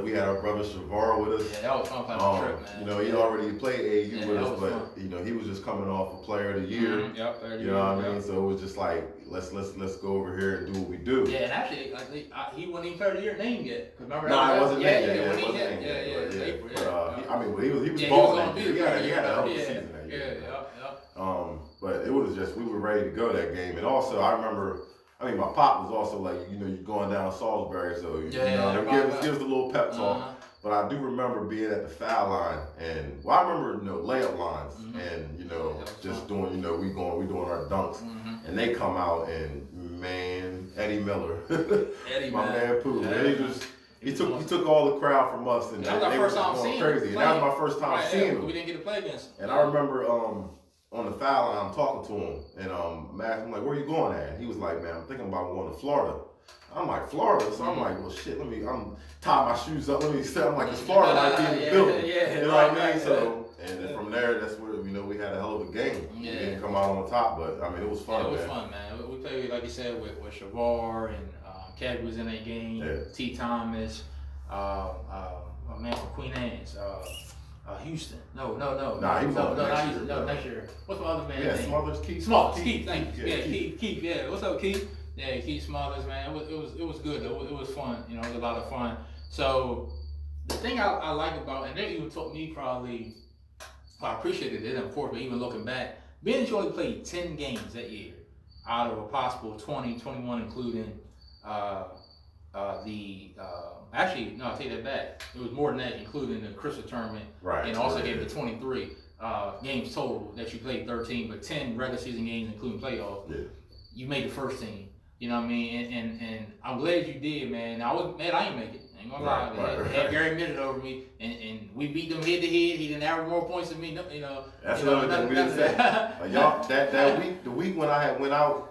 we had our brother Shavar with us. Yeah, that was fun playing the trip, man. He already played AAU with us, but he was just coming off a Player of the Year. Mm-hmm. Yep, Player of the Year. You know what I mean? So it was just like let's go over here and do what we do. Yeah, and actually, he wasn't even Player of the Year named yet. Remember? No, it wasn't named yet. But he was balling. He had a hell of a season that year. But it was just we were ready to go that game, and also I remember. My pop was also like, you're going down Salisbury, so it gives a little pep talk. But I do remember being at the foul line, and I remember layup lines, and just doing we doing our dunks, and they come out and man, Eddie Miller, my man Pooh, he took all the crowd from us, and that was our first time seeing crazy. And that was my first time seeing him. We didn't get to play against him. And I remember on the foul line, I'm talking to him, and I'm like, where you going at? And he was like, man, I'm thinking about going to Florida. I'm like, Florida? So I'm like, well, shit, I'm tie my shoes up. Let me say, I'm like, it's Florida might be in the building. You know what I mean? So, and then from there, that's where, we had a hell of a game. We didn't come out on top, but, it was fun, it was fun, man. We played, like you said, with Shavar, and Kevin was in that game, T. Thomas, a man from Queen Anne's, Houston. No. Nah, he was next year. What's my other man's name? Smothers, Keith. Keith, thank you. Keith. Yeah, what's up, Keith? Yeah, Keith Smothers, man. It was good though. It was fun. It was a lot of fun. So the thing I like about, and they even told me probably, I appreciated it, of course, but even looking back, being that you only played 10 games that year out of a possible 20, 21, including actually, no, I'll take that back. It was more than that, including the Christmas tournament, and also gave the 23 games total that you played 13, but 10 regular season games, including playoffs. Yeah. You made the first team. You know what I mean? And I'm glad you did, man. I was mad I didn't make it. I ain't gonna lie. Had Gary Midget over me, and we beat them head to head. He didn't average more points than me. That's another thing we didn't say. Y'all, that week, the week when I went out.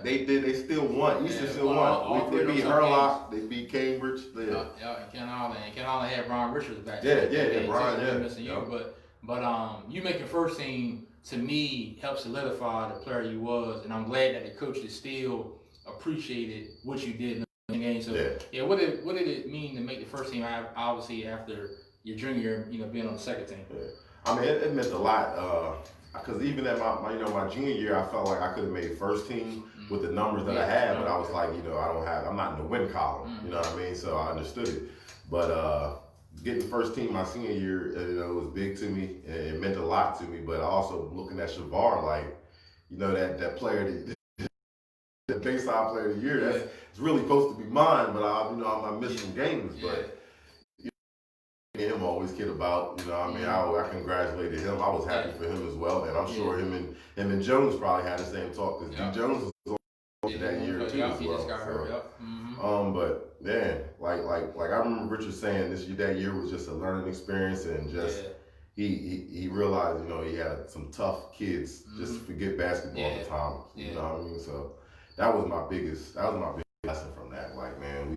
They still won. Easton still won. They beat Hurlock. They beat Cambridge. And Ken Allen had Brian Richards back there. Yeah, Brian. Missing you, but you making first team to me helped solidify the player you was, and I'm glad that the coaches still appreciated what you did in the game. So what did it mean to make the first team? Obviously after your junior year, being on the second team. Yeah. It meant a lot. Because even at my junior year, I felt like I could have made first team with the numbers that I had, but I was like, I'm not in the win column. You know what I mean? So I understood it. But getting first team my senior year, was big to me. It meant a lot to me. But also looking at Shavar, like, that player, the Bayside Player of the Year, it's really supposed to be mine. But I missed some games, but. Him always kid about, I congratulated him. I was happy for him as well, and I'm sure him and Jones probably had the same talk because D. Jones was on that year too as well. Just got hurt, but man, like I remember Richard saying that year was just a learning experience, and just he realized he had some tough kids just forget basketball at the time. You know what I mean? So that was my biggest lesson from that. Like, man,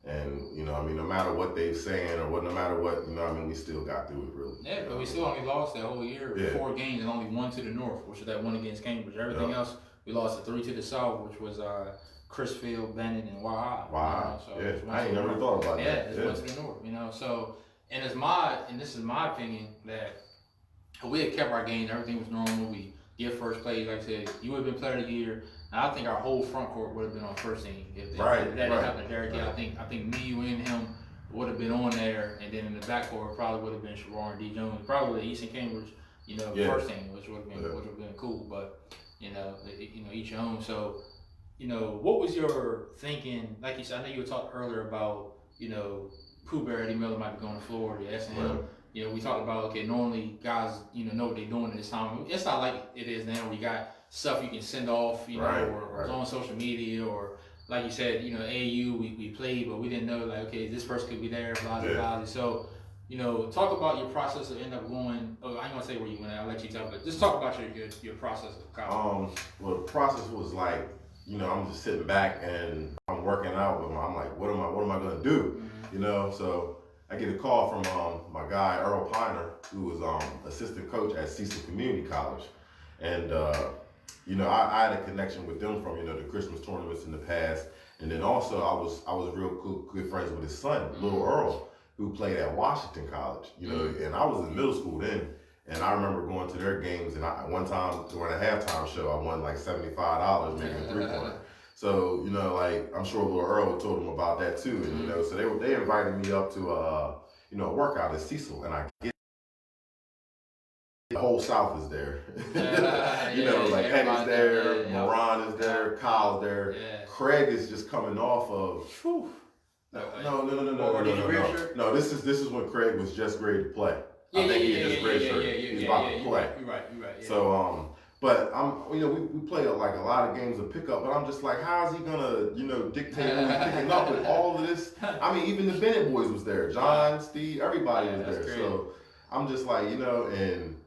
and no matter what they're saying or no matter what, we still got through it really. Yeah, but we still only lost that whole year, 4 games, and only 1 to the North, which is that one against Cambridge. Everything else we lost 3 to the South, which was Chrisfield, Bennett, and Wahab. Wow. You know, so I ain't never thought about that. Yeah, it went to the North. You know, so and this is my opinion that we had kept our games, everything was normal. We get first place, like I said, you would have been player of the year. And I think our whole front court would have been on first team if that didn't happen to Derek. Yeah, I think me, you, and him would have been on there, and then in the backcourt probably would have been Sharon D. Jones, probably Easton Cambridge, first team, which would have been cool. But each your own. So, what was your thinking? Like you said, I know you were talking earlier about Pooh Bear, Eddie Miller might be going to Florida. Yes, and we talked about, okay, normally guys, know what they're doing at this time. It's not like it is now. We got stuff you can send off, or it's on social media, or like you said, AAU, we played, but we didn't know, like, okay, this person could be there, blah, blah, blah. So, talk about your process of end up going, I ain't gonna say where you went, I'll let you tell, but just talk about your process of college. Well, the process was like, I'm just sitting back and I'm working out with I'm like, what am I gonna do? So I get a call from my guy Earl Piner, who was assistant coach at Cecil Community College, and I had a connection with them from the Christmas tournaments in the past, and then also I was real good friends with his son, little Earl, who played at Washington College, and I was in middle school then, and I remember going to their games, and one time during a halftime show I won like $75 making a 3-pointer. So, like, I'm sure little Earl told him about that too. And, so they invited me up to, a workout at Cecil. And I get the whole South is there. Like Eddie's there, Moran is there, Kyle's there. Yeah. Craig is just coming off of, No, this is when Craig was just ready to play. I think he had just registered. He's about to play. You're right. Yeah. So, but we play like a lot of games of pickup, but I'm just like, how is he gonna, dictate who he's picking up with all of this? I mean, even the Bennett boys was there, John, Steve, everybody was there. Great. So I'm just like, and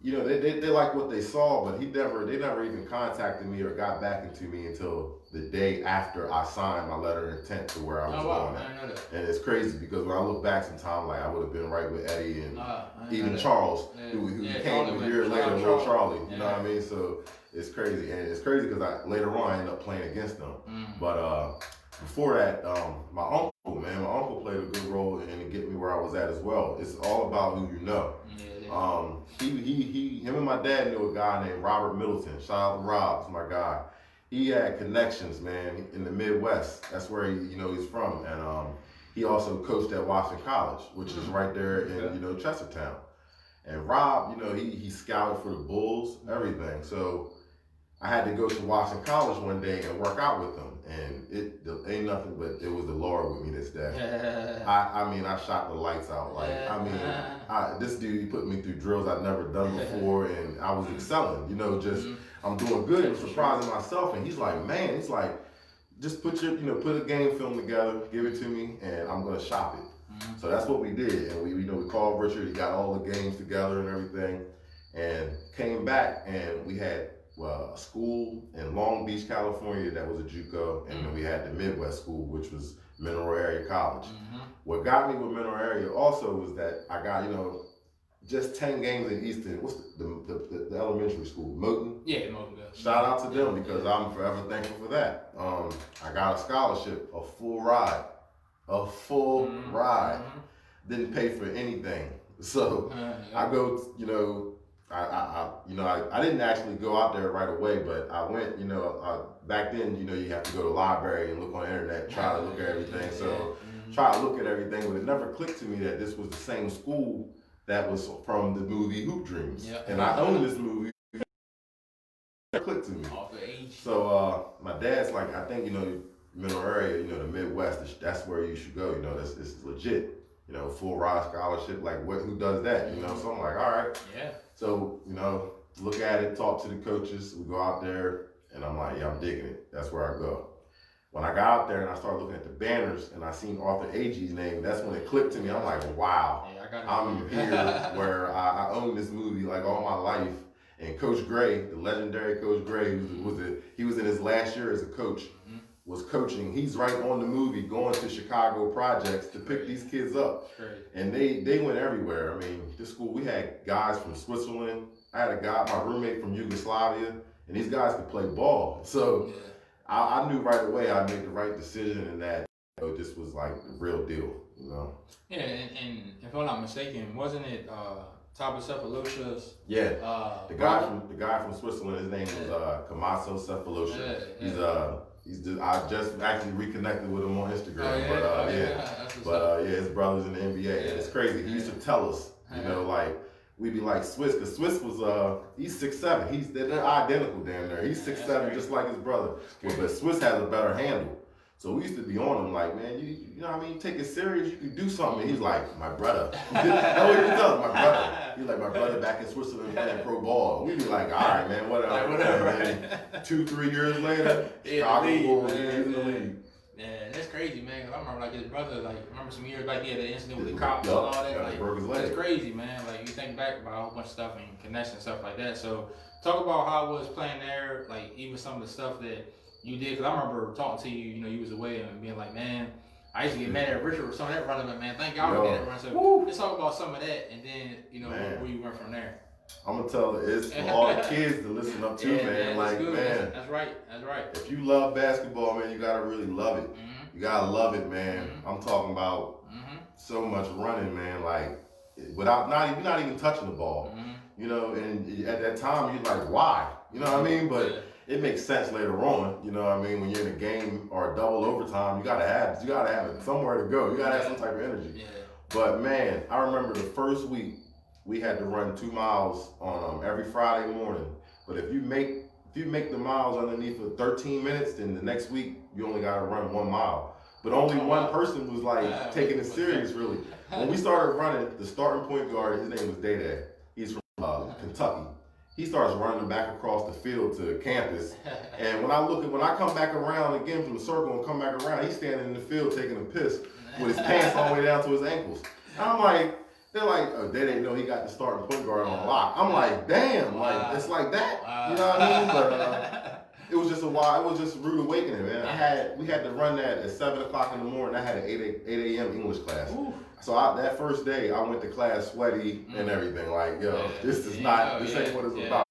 they like what they saw, but they never even contacted me or got back into me until the day after I signed my letter of intent to where I was going at. I know that. And it's crazy because when I look back sometime, like I would have been right with Eddie and even Charles, who came a year later, little Charlie. You know what I mean? So it's crazy, and it's crazy because later on I ended up playing against them. But before that, my uncle played a good role in getting me where I was at as well. It's all about who you know. Him and my dad knew a guy named Robert Middleton. Shout out to Rob, it's my guy. He had connections, man, in the Midwest. That's where he's from, and he also coached at Washington College, which is right there in Chestertown. And Rob, he scouted for the Bulls, everything. So I had to go to Washington College one day and work out with them, and it ain't nothing but it was the Lord with me this day. I shot the lights out. This dude, he put me through drills I'd never done before, and I was excelling. I'm doing good and surprising myself. And he's like, man, just put a game film together, give it to me, and I'm gonna shop it. So that's what we did, and we called Richard. He got all the games together and everything, and came back, and we had a school in Long Beach, California that was a JUCO, and then we had the Midwest school, which was Mineral Area College. What got me with Mineral Area also was that I got just 10 games in Easton. What's the elementary school? Moton? Yeah, Moton. Shout out to them because I'm forever thankful for that. I got a scholarship, a full ride. Didn't pay for anything. So I go, I didn't actually go out there right away, but I went, back then, you have to go to the library and look on the internet, try to look at everything. So try to look at everything, but it never clicked to me that this was the same school that was from the movie Hoop Dreams. Yep. And I own this movie. It clicked to me. So my dad's like, I think, Mineral Area, the Midwest, that's where you should go. It's legit. Full ride scholarship. Like, who does that? So I'm like, all right. Yeah. So, look at it, talk to the coaches. We go out there, and I'm like, yeah, I'm digging it. That's where I go. When I got out there and I started looking at the banners and I seen Arthur Agee's name, that's when it clicked to me. I'm like, wow, I'm here where I own this movie like all my life. And Coach Gray, the legendary Coach Gray, he was in his last year as a coach, was coaching. He's right on the movie, going to Chicago projects to pick these kids up. And they went everywhere. I mean, this school, we had guys from Switzerland. I had a guy, my roommate from Yugoslavia. and these guys could play ball. So I knew right away I made the right decision, and that this was like the real deal. Yeah, and if I'm not mistaken, wasn't it Tabo Cephalosha's? Yeah. The guy from Switzerland. His name was Kamaso Cephalosha. I just actually reconnected with him on Instagram. His brother's in the NBA. Yeah. It's crazy. He used to tell us, like we'd be like Swiss, because Swiss was he's 6'7". They're identical down there. He's 6'7", just like his brother. But Swiss has a better handle. So we used to be on him like, man, you know what I mean? Take it serious. You can do something. And he's like, my brother. That's what he tells my brother. He's like, my brother back in Switzerland playing pro ball. We'd be like, all right, man, whatever. And then 2-3 years later, Chicago Bulls, he's in the league. Yeah, that's crazy, man. 'Cause I remember like his brother, remember some years back, he had the incident with the cops and all that. Broke his leg. That's crazy, man. Like you think back about a whole bunch of stuff and connections and stuff like that. So talk about how it was playing there, like even some of the stuff that you did. Cause I remember talking to you, you was away and being like, man, I used to get mad at Richard for some of that running, but man, thank God we did that run. So let's talk about some of that, and then where you went from there. I'm gonna tell it's for all the kids to listen up to, man. Like, good, man, that's right. If you love basketball, man, you gotta really love it. You gotta love it, man. I'm talking about so much running, man. Like, without you're not even touching the ball, And at that time, you're like, why? You know what I mean? But it makes sense later on. You know what I mean? When you're in a game or a double overtime, you gotta have it somewhere to go. You gotta have some type of energy. Yeah. But man, I remember the first week we had to run 2 miles on every Friday morning. But if you make the miles underneath for 13 minutes, then the next week you only gotta run 1 mile. But only one person was like taking it serious, really. When we started running, the starting point guard, his name was Day. He's from Kentucky. He starts running back across the field to campus. And when I come back around again from the circle and come back around, he's standing in the field taking a piss with his pants all the way down to his ankles. And I'm like, they're like, oh, they didn't know he got the starting point guard on lock. I'm like, damn, like it's like that. You know what I mean? But it was just a rude awakening, man. We had to run that at 7 o'clock in the morning. I had an 8 a.m. English class. Ooh. So that first day, I went to class sweaty and everything. Like, this ain't what it's about.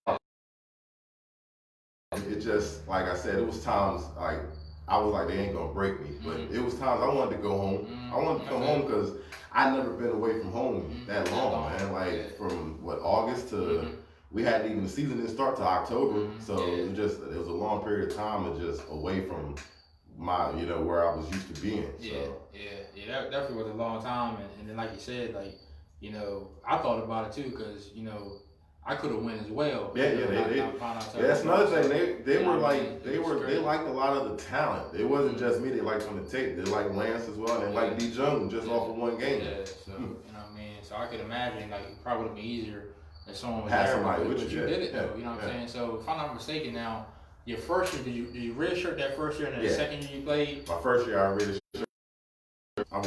It just, like I said, it was times like I was like, they ain't gonna break me. But it was times I wanted to go home. I wanted to come home because I'd never been away from home that long, man. Like from August to we hadn't even the season didn't start till October. So it was a long period of time of just away from my, where I was used to being. That definitely was a long time, and then like you said, I thought about it too, because I could have went as well. That's another thing. They liked a lot of the talent. It wasn't just me. They liked on the tape. They liked Lance as well. And they liked D. Jones just off of one game. Yeah. So you know what I mean. So I could imagine it probably would have been easier if someone was had there. Somebody with you did it though. You know what I'm saying. So if I'm not mistaken, now your first year, did you redshirt that first year, and then the second year you played? My first year I redshirt. I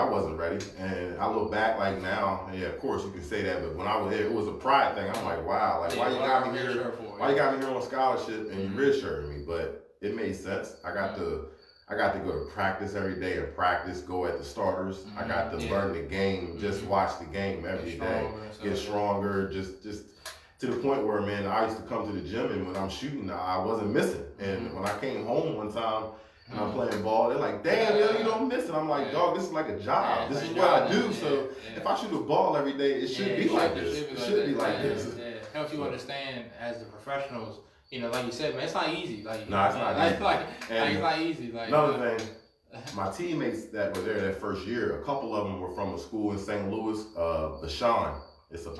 wasn't ready, and I look back now, and of course you can say that, but when I was there, it was a pride thing. I'm like, wow, why you got me here? Why you got me here on scholarship and you redshirted me? But it made sense. I got to go to practice every day and practice, go at the starters. I got to learn the game, just watch the game every day, get stronger, just to the point where, man, I used to come to the gym, and when I'm shooting, I wasn't missing. And when I came home one time, and I'm playing ball, they're like, damn, you don't miss it. I'm like, dog, this is like a job. This is what I do. So if I shoot a ball every day, it should be like this. It should be like this. It helps you understand as the professionals, like you said, man, it's not easy. No, it's not easy. It's not easy. Another thing, my teammates that were there that first year, a couple of them were from a school in St. Louis, Bashan. It's a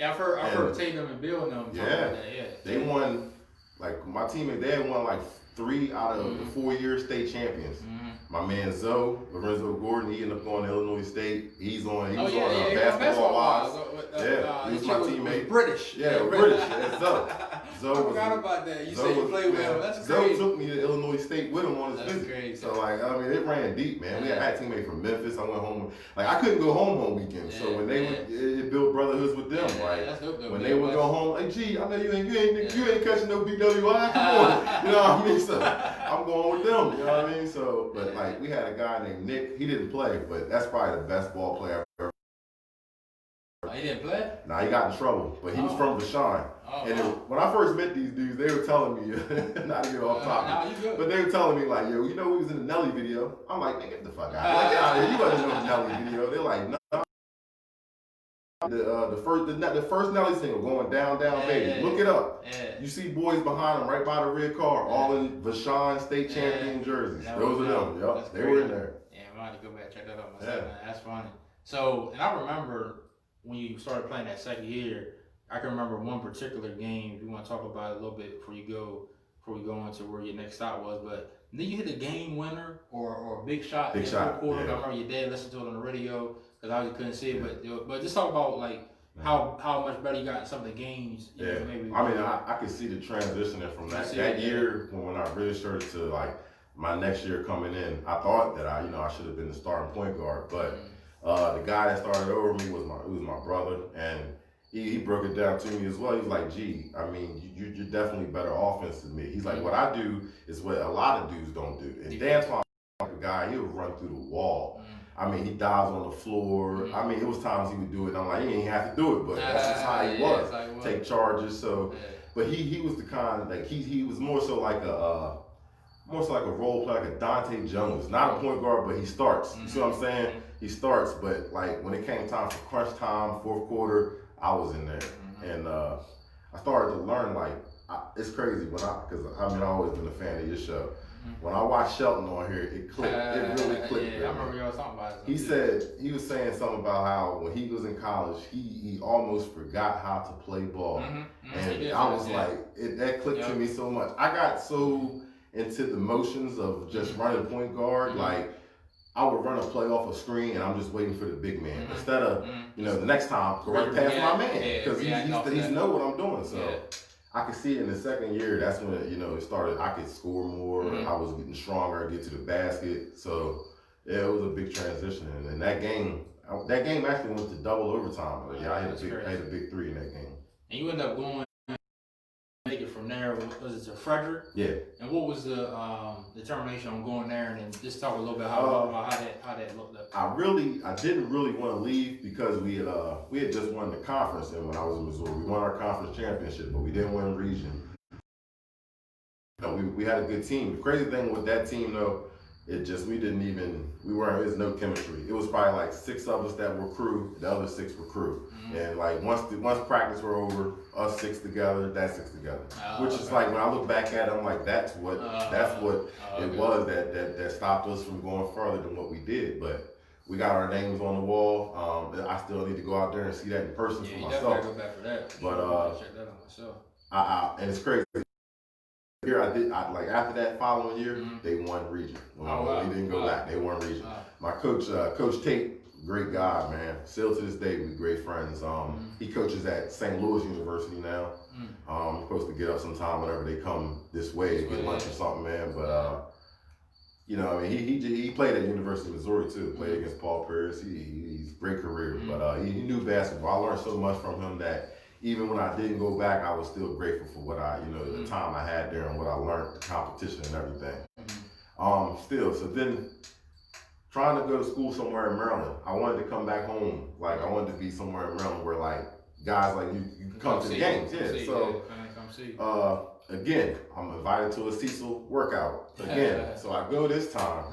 I've heard Tatum and Bill and them. They won. Like my teammate, they had won 3 out of the 4 years state champions. My man Lorenzo Gordon, he ended up going to Illinois State. He was on Basketball Wives. He was my teammate. British. British. Zoe. I forgot about that. You said you played with him. That's crazy. Zoe took me to Illinois State with him on his visit. Crazy. So it ran deep, man. We had a teammate from Memphis. I went home. I couldn't go home on weekends. So when they it built brotherhoods with them. When they would go home, gee, I know you ain't catching no BWI. Come on. You know what I mean? So I'm going with them. You know what I mean? So, but we had a guy named Nick. He didn't play, but that's probably the best ball player I've ever He didn't play? Nah, he got in trouble, but he was from Vashon. When I first met these dudes, they were telling me, not to get off topic, but they were telling me like, yo, you know, we was in the Nelly video. I'm like, man, get the fuck out. Like, get out of here. You wasn't in the Nelly video. They're like, no. The first Nelly single going down, baby. Look it up. You see boys behind them right by the red car, all in Vashon state champion jerseys. Those are them. Yep, they were in there. Yeah, I'm gonna have to go back and check that out myself. Man. That's funny. So, and I remember when you started playing that second year, I can remember one particular game. If you want to talk about it a little bit before we go into where your next stop was, but then you hit a game winner or a big shot in the fourth quarter. Yeah. I remember your dad listened to it on the radio because I couldn't see it, but just talk about like how much better you got in some of the games. Yeah, maybe I mean, I could see the transitioning from that year when I really started to like my next year coming in. I thought that I should have been the starting point guard, but the guy that started over me was my brother, and he broke it down to me as well. He was like, "Gee, I mean, you're definitely better offense than me." He's like, "What I do is what a lot of dudes don't do." And Dan's my guy. He'll run through the wall. I mean, he dives on the floor. I mean, it was times he would do it, and I'm like, he ain't have to do it, but that's just how he was. Take charges. So, but he was the kind of, like he was more so like a role player, like a Dante Jones, not a point guard, but he starts. You see what I'm saying? He starts, but like when it came time for crunch time, fourth quarter, I was in there, and I started to learn. Like it's crazy because I've always been a fan of your show. When I watched Shelton on here, it clicked. It really clicked. Yeah, I remember y'all talking about it. He was saying something about how when he was in college, he almost forgot how to play ball, and I was like, that clicked to me so much. I got so into the motions of just running point guard, like I would run a play off a screen and I'm just waiting for the big man instead of the next time go right past my man because he's know what I'm doing. So I could see it in the second year. That's when it started. I could score more. I was getting stronger. Get to the basket. So yeah, it was a big transition. And that game actually went to double overtime. But I had a big three in that game. And you end up going. Take it from there. Was it to Frederick? Yeah. And what was the determination on going there? And then just talk a little bit about how that looked up. I didn't really want to leave because we had just won the conference, and when I was in Missouri, we won our conference championship, but we didn't win region. We had a good team. The crazy thing with that team though, there's no chemistry. It was probably like 6 of us that were crew, the other 6 were crew. And like once practice were over, us 6 together, that 6 together. Which is like when I look back at it, I'm like, that's what it was that stopped us from going further than what we did. But we got our names on the wall. I still need to go out there and see that in person for myself. Yeah, go back for that. But check that out myself. And it's crazy. Here after that following year, they won region. We didn't go back. They won region. My coach, Coach Tate, great guy, man. Still to this day, we great friends. He coaches at St. Louis University now. Supposed to get up sometime whenever they come this way to get lunch or something, man. But he played at University of Missouri too. Played against Paul Pierce. He's great career, but he knew basketball. I learned so much from him that even when I didn't go back, I was still grateful for what the time I had there and what I learned, the competition and everything. So then trying to go to school somewhere in Maryland, I wanted to come back home. Like I wanted to be somewhere in Maryland where like guys like you can come to the games. Again, I'm invited to a Cecil workout again. So I go this time.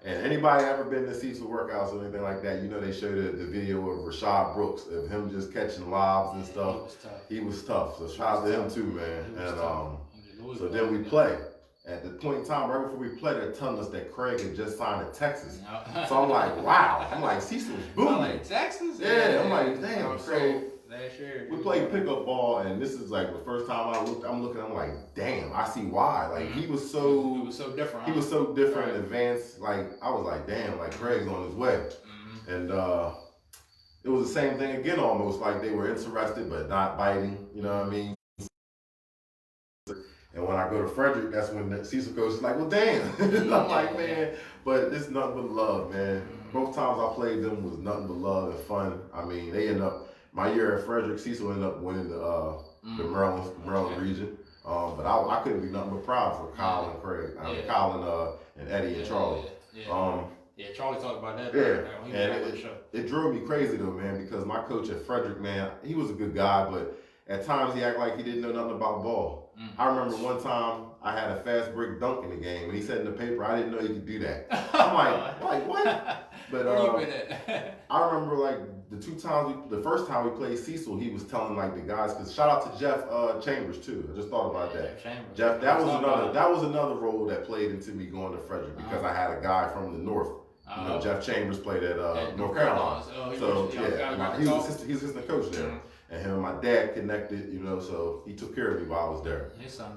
And anybody ever been to Cecil workouts or anything like that, they show the video of Rashad Brooks, of him just catching lobs and stuff. He was tough. So shout out to him too, man. And so then we play. At the point in time, right before we played, they're telling us that Craig had just signed to Texas. So I'm like, wow. I'm like, Cecil's booming. Like Texas? Yeah, I'm like, damn. So Sure. We played pickup ball, and this is like the first time I'm like, damn, I see why. Like he was so different. He was so different and advanced. Like I was like, damn, like Craig's on his way. And it was the same thing again, almost like they were interested but not biting. You know what I mean? And when I go to Frederick, that's when the Cecil coach is like, well, damn. I'm like, man, but it's nothing but love, man. Both times I played them was nothing but love and fun. I mean, they ended up. My year at Frederick, Cecil ended up winning the Maryland region. But I couldn't be nothing but proud for Kyle and Craig. Kyle and Eddie and Charlie. Yeah, Charlie talked about that. Yeah, When he and was on the show. it drove me crazy though, man, because my coach at Frederick, man, he was a good guy, but at times he acted like he didn't know nothing about ball. I remember one time I had a fast break dunk in the game, and he said in the paper, I didn't know he could do that. I'm like what? But Where you been at? I remember like the first time we played Cecil, he was telling like the guys, because shout out to Jeff Chambers too. I just thought about that. Jeff, that was another role that played into me going to Frederick, because I had a guy from the north. You know, Jeff Chambers played at North Carolina. So yeah, he was assistant coach there. And him and my dad connected, you know, so he took care of me while I was there. His son,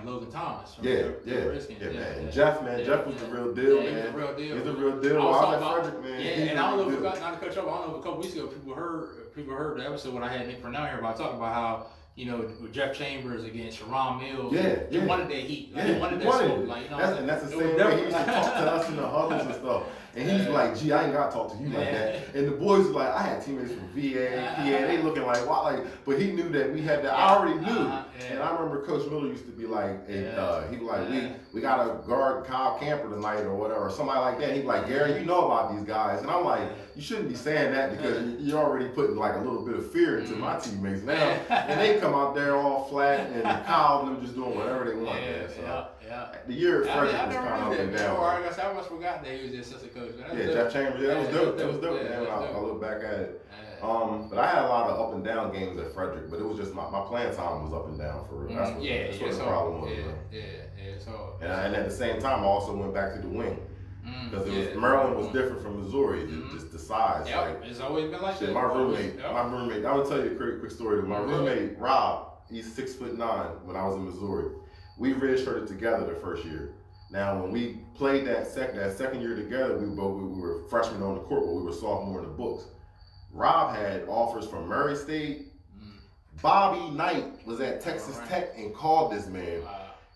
Logan Thomas. Man. And Jeff was the real deal, man. He's the real deal. He's the real deal. I was at Frederick, man. Yeah, and I don't know if we got, not to cut you off, I don't know if a couple weeks ago people heard the episode when I had Nick Purnell here about talking about how, you know, with Jeff Chambers against Sharon Mills, he wanted that heat. Like, he wanted that smoke. Like, you know, and that's the same way he used to talk to us in the huddles and stuff. And he's like, gee, I ain't got to talk to you like that. And the boys were like, I had teammates from VA, PA, they looking like, why? Like, but he knew that we had that. I already knew. And I remember Coach Miller used to be like, he was like, we got to guard Kyle Camper tonight or whatever, or somebody like that. He'd be like, Gary, you know about these guys. And I'm like, you shouldn't be saying that, because you're already putting like a little bit of fear into my teammates now. And they come out there all flat, and Kyle and them just doing whatever they want. The year at Frederick was kind of up and down. I almost forgot that he was the assistant coach. Jeff Chambers, that was dope. That was dope, man. I look back at it. But I had a lot of up and down games at Frederick, but it was just my playing time was up and down for real. That's what the problem was. And at the same time, I also went back to the wing. Because Maryland was different from Missouri, just the size. It's always been like that. My roommate, I will tell you a quick story. My roommate, Rob, he's 6'9" when I was in Missouri. We redshirted together the first year. Now, when we played that second year together, we were freshmen on the court, but we were sophomore in the books. Rob had offers from Murray State. Bobby Knight was at Texas Tech and called this man.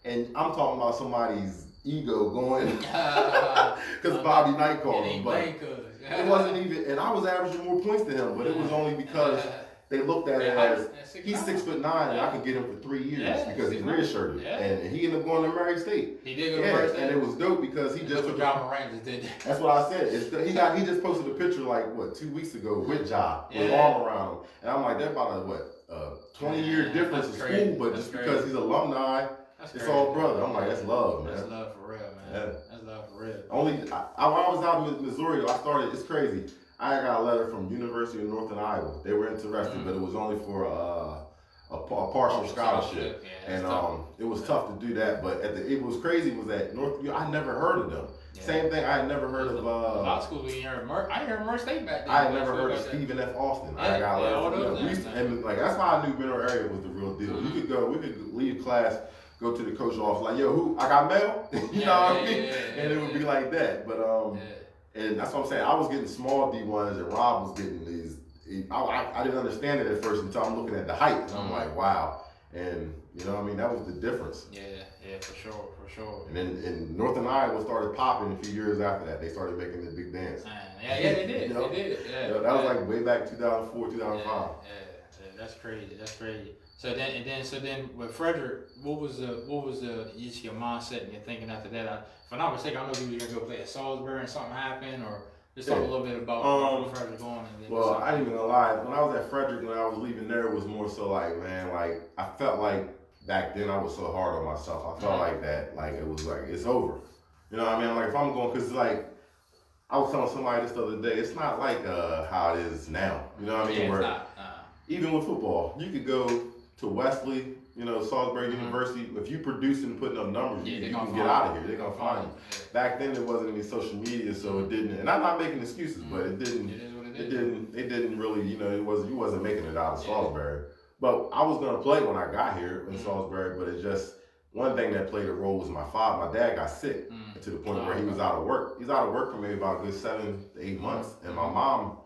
And I'm talking about somebody's ego going, because Bobby Knight called him. But it wasn't even, and I was averaging more points than him, but it was only because they looked at it as he's 6'9" and I can get him for 3 years because he's redshirted, and he ended up going to Murray State. He did go to Murray State, and it was dope because he just took John Moran did. That's what I said. He just posted a picture like 2 weeks ago with Ja with arm around him, and I'm like, that's about a 20-year difference in school, but just because he's alumni, it's all brother. I'm like, that's love, man. That's love for real, man. That's love for real. When I was out in Missouri, it's crazy. I got a letter from University of Northern Iowa. They were interested, but it was only for a partial scholarship, and it was tough to do that. But it was crazy was that I never heard of them. Same thing, I had never heard of. A lot of schools I heard Murray State back then. I had never heard of Stephen F. Austin. I got a letter from them. And like that's how I knew Mineral area was the real deal. We could leave class, go to the coach's office, like, yo, who? I got mail? You know what I mean? And it would be like that. But and that's what I'm saying. I was getting small D1s, and Rob was getting these. I didn't understand it at first until I'm looking at the height, and I'm like, wow. And you know what I mean? That was the difference. Yeah, for sure. And then in Northern Iowa started popping a few years after that. They started making the big dance. They did. They did. Yeah. That was like way back 2004, 2005. That's crazy. So then with Frederick, what was just your mindset and your thinking after that? If I'm not mistaken, I don't know if you were gonna go play at Salisbury and something happened, or just talk a little bit about Frederick going. Well, I ain't even gonna lie. When I was at Frederick, when I was leaving there, it was more so like, man, like I felt like back then I was so hard on myself. I felt like that, like it was like it's over. You know what I mean? Like if I'm going, cause like I was telling somebody this the other day, it's not like how it is now. You know what I mean? Where it's not. Even with football, you could go to Wesley, Salisbury University. If you produce and putting up numbers, you can get out of here. They're gonna find you. Back then, there wasn't any social media, so it didn't. And I'm not making excuses, but it didn't. It didn't really. You wasn't making it out of Salisbury. But I was gonna play when I got here in Salisbury. But it just one thing that played a role was my father. My dad got sick to the point where he was out of work. He's out of work for maybe about a good 7 to 8 months, and my mom.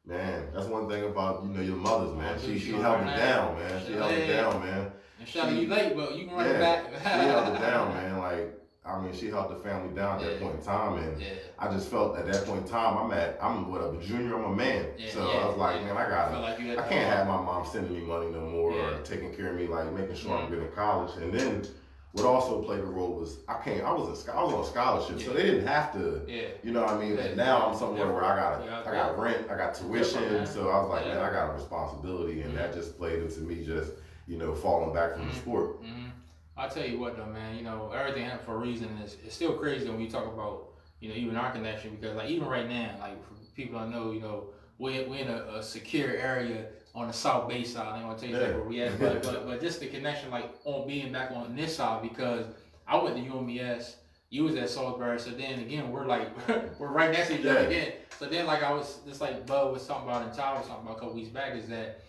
Man, that's one thing about your mothers, man. She held it down, man. She held it down, man. And shout out you late, but you can run it back. She held it down, man. Like she held the family down at that point in time, and I just felt at that point in time I'm a junior, I'm a man. So I was like, man, I can't have my mom sending me money no more or taking care of me, like making sure I'm good in college. And then what also played a role was I was on scholarship, so they didn't have to, you know what I mean? And now I'm somewhere where I got rent, I got tuition, so I was like, man, I got a responsibility, and that just played into me just, you know, falling back from the sport. I'll tell you what though, man, you know, everything happened for a reason. It's still crazy when we talk about, you know, even our connection, because like even right now, like for people I know, you know, we're in a secure area on the South Bay side. I ain't gonna tell you where we at, but just the connection, like on being back on this side, because I went to UMES, you was at Salisbury, so then again we're like we're right next to each other again. So then like I was just like Bud was talking about and Tyler was talking about a couple weeks back, is that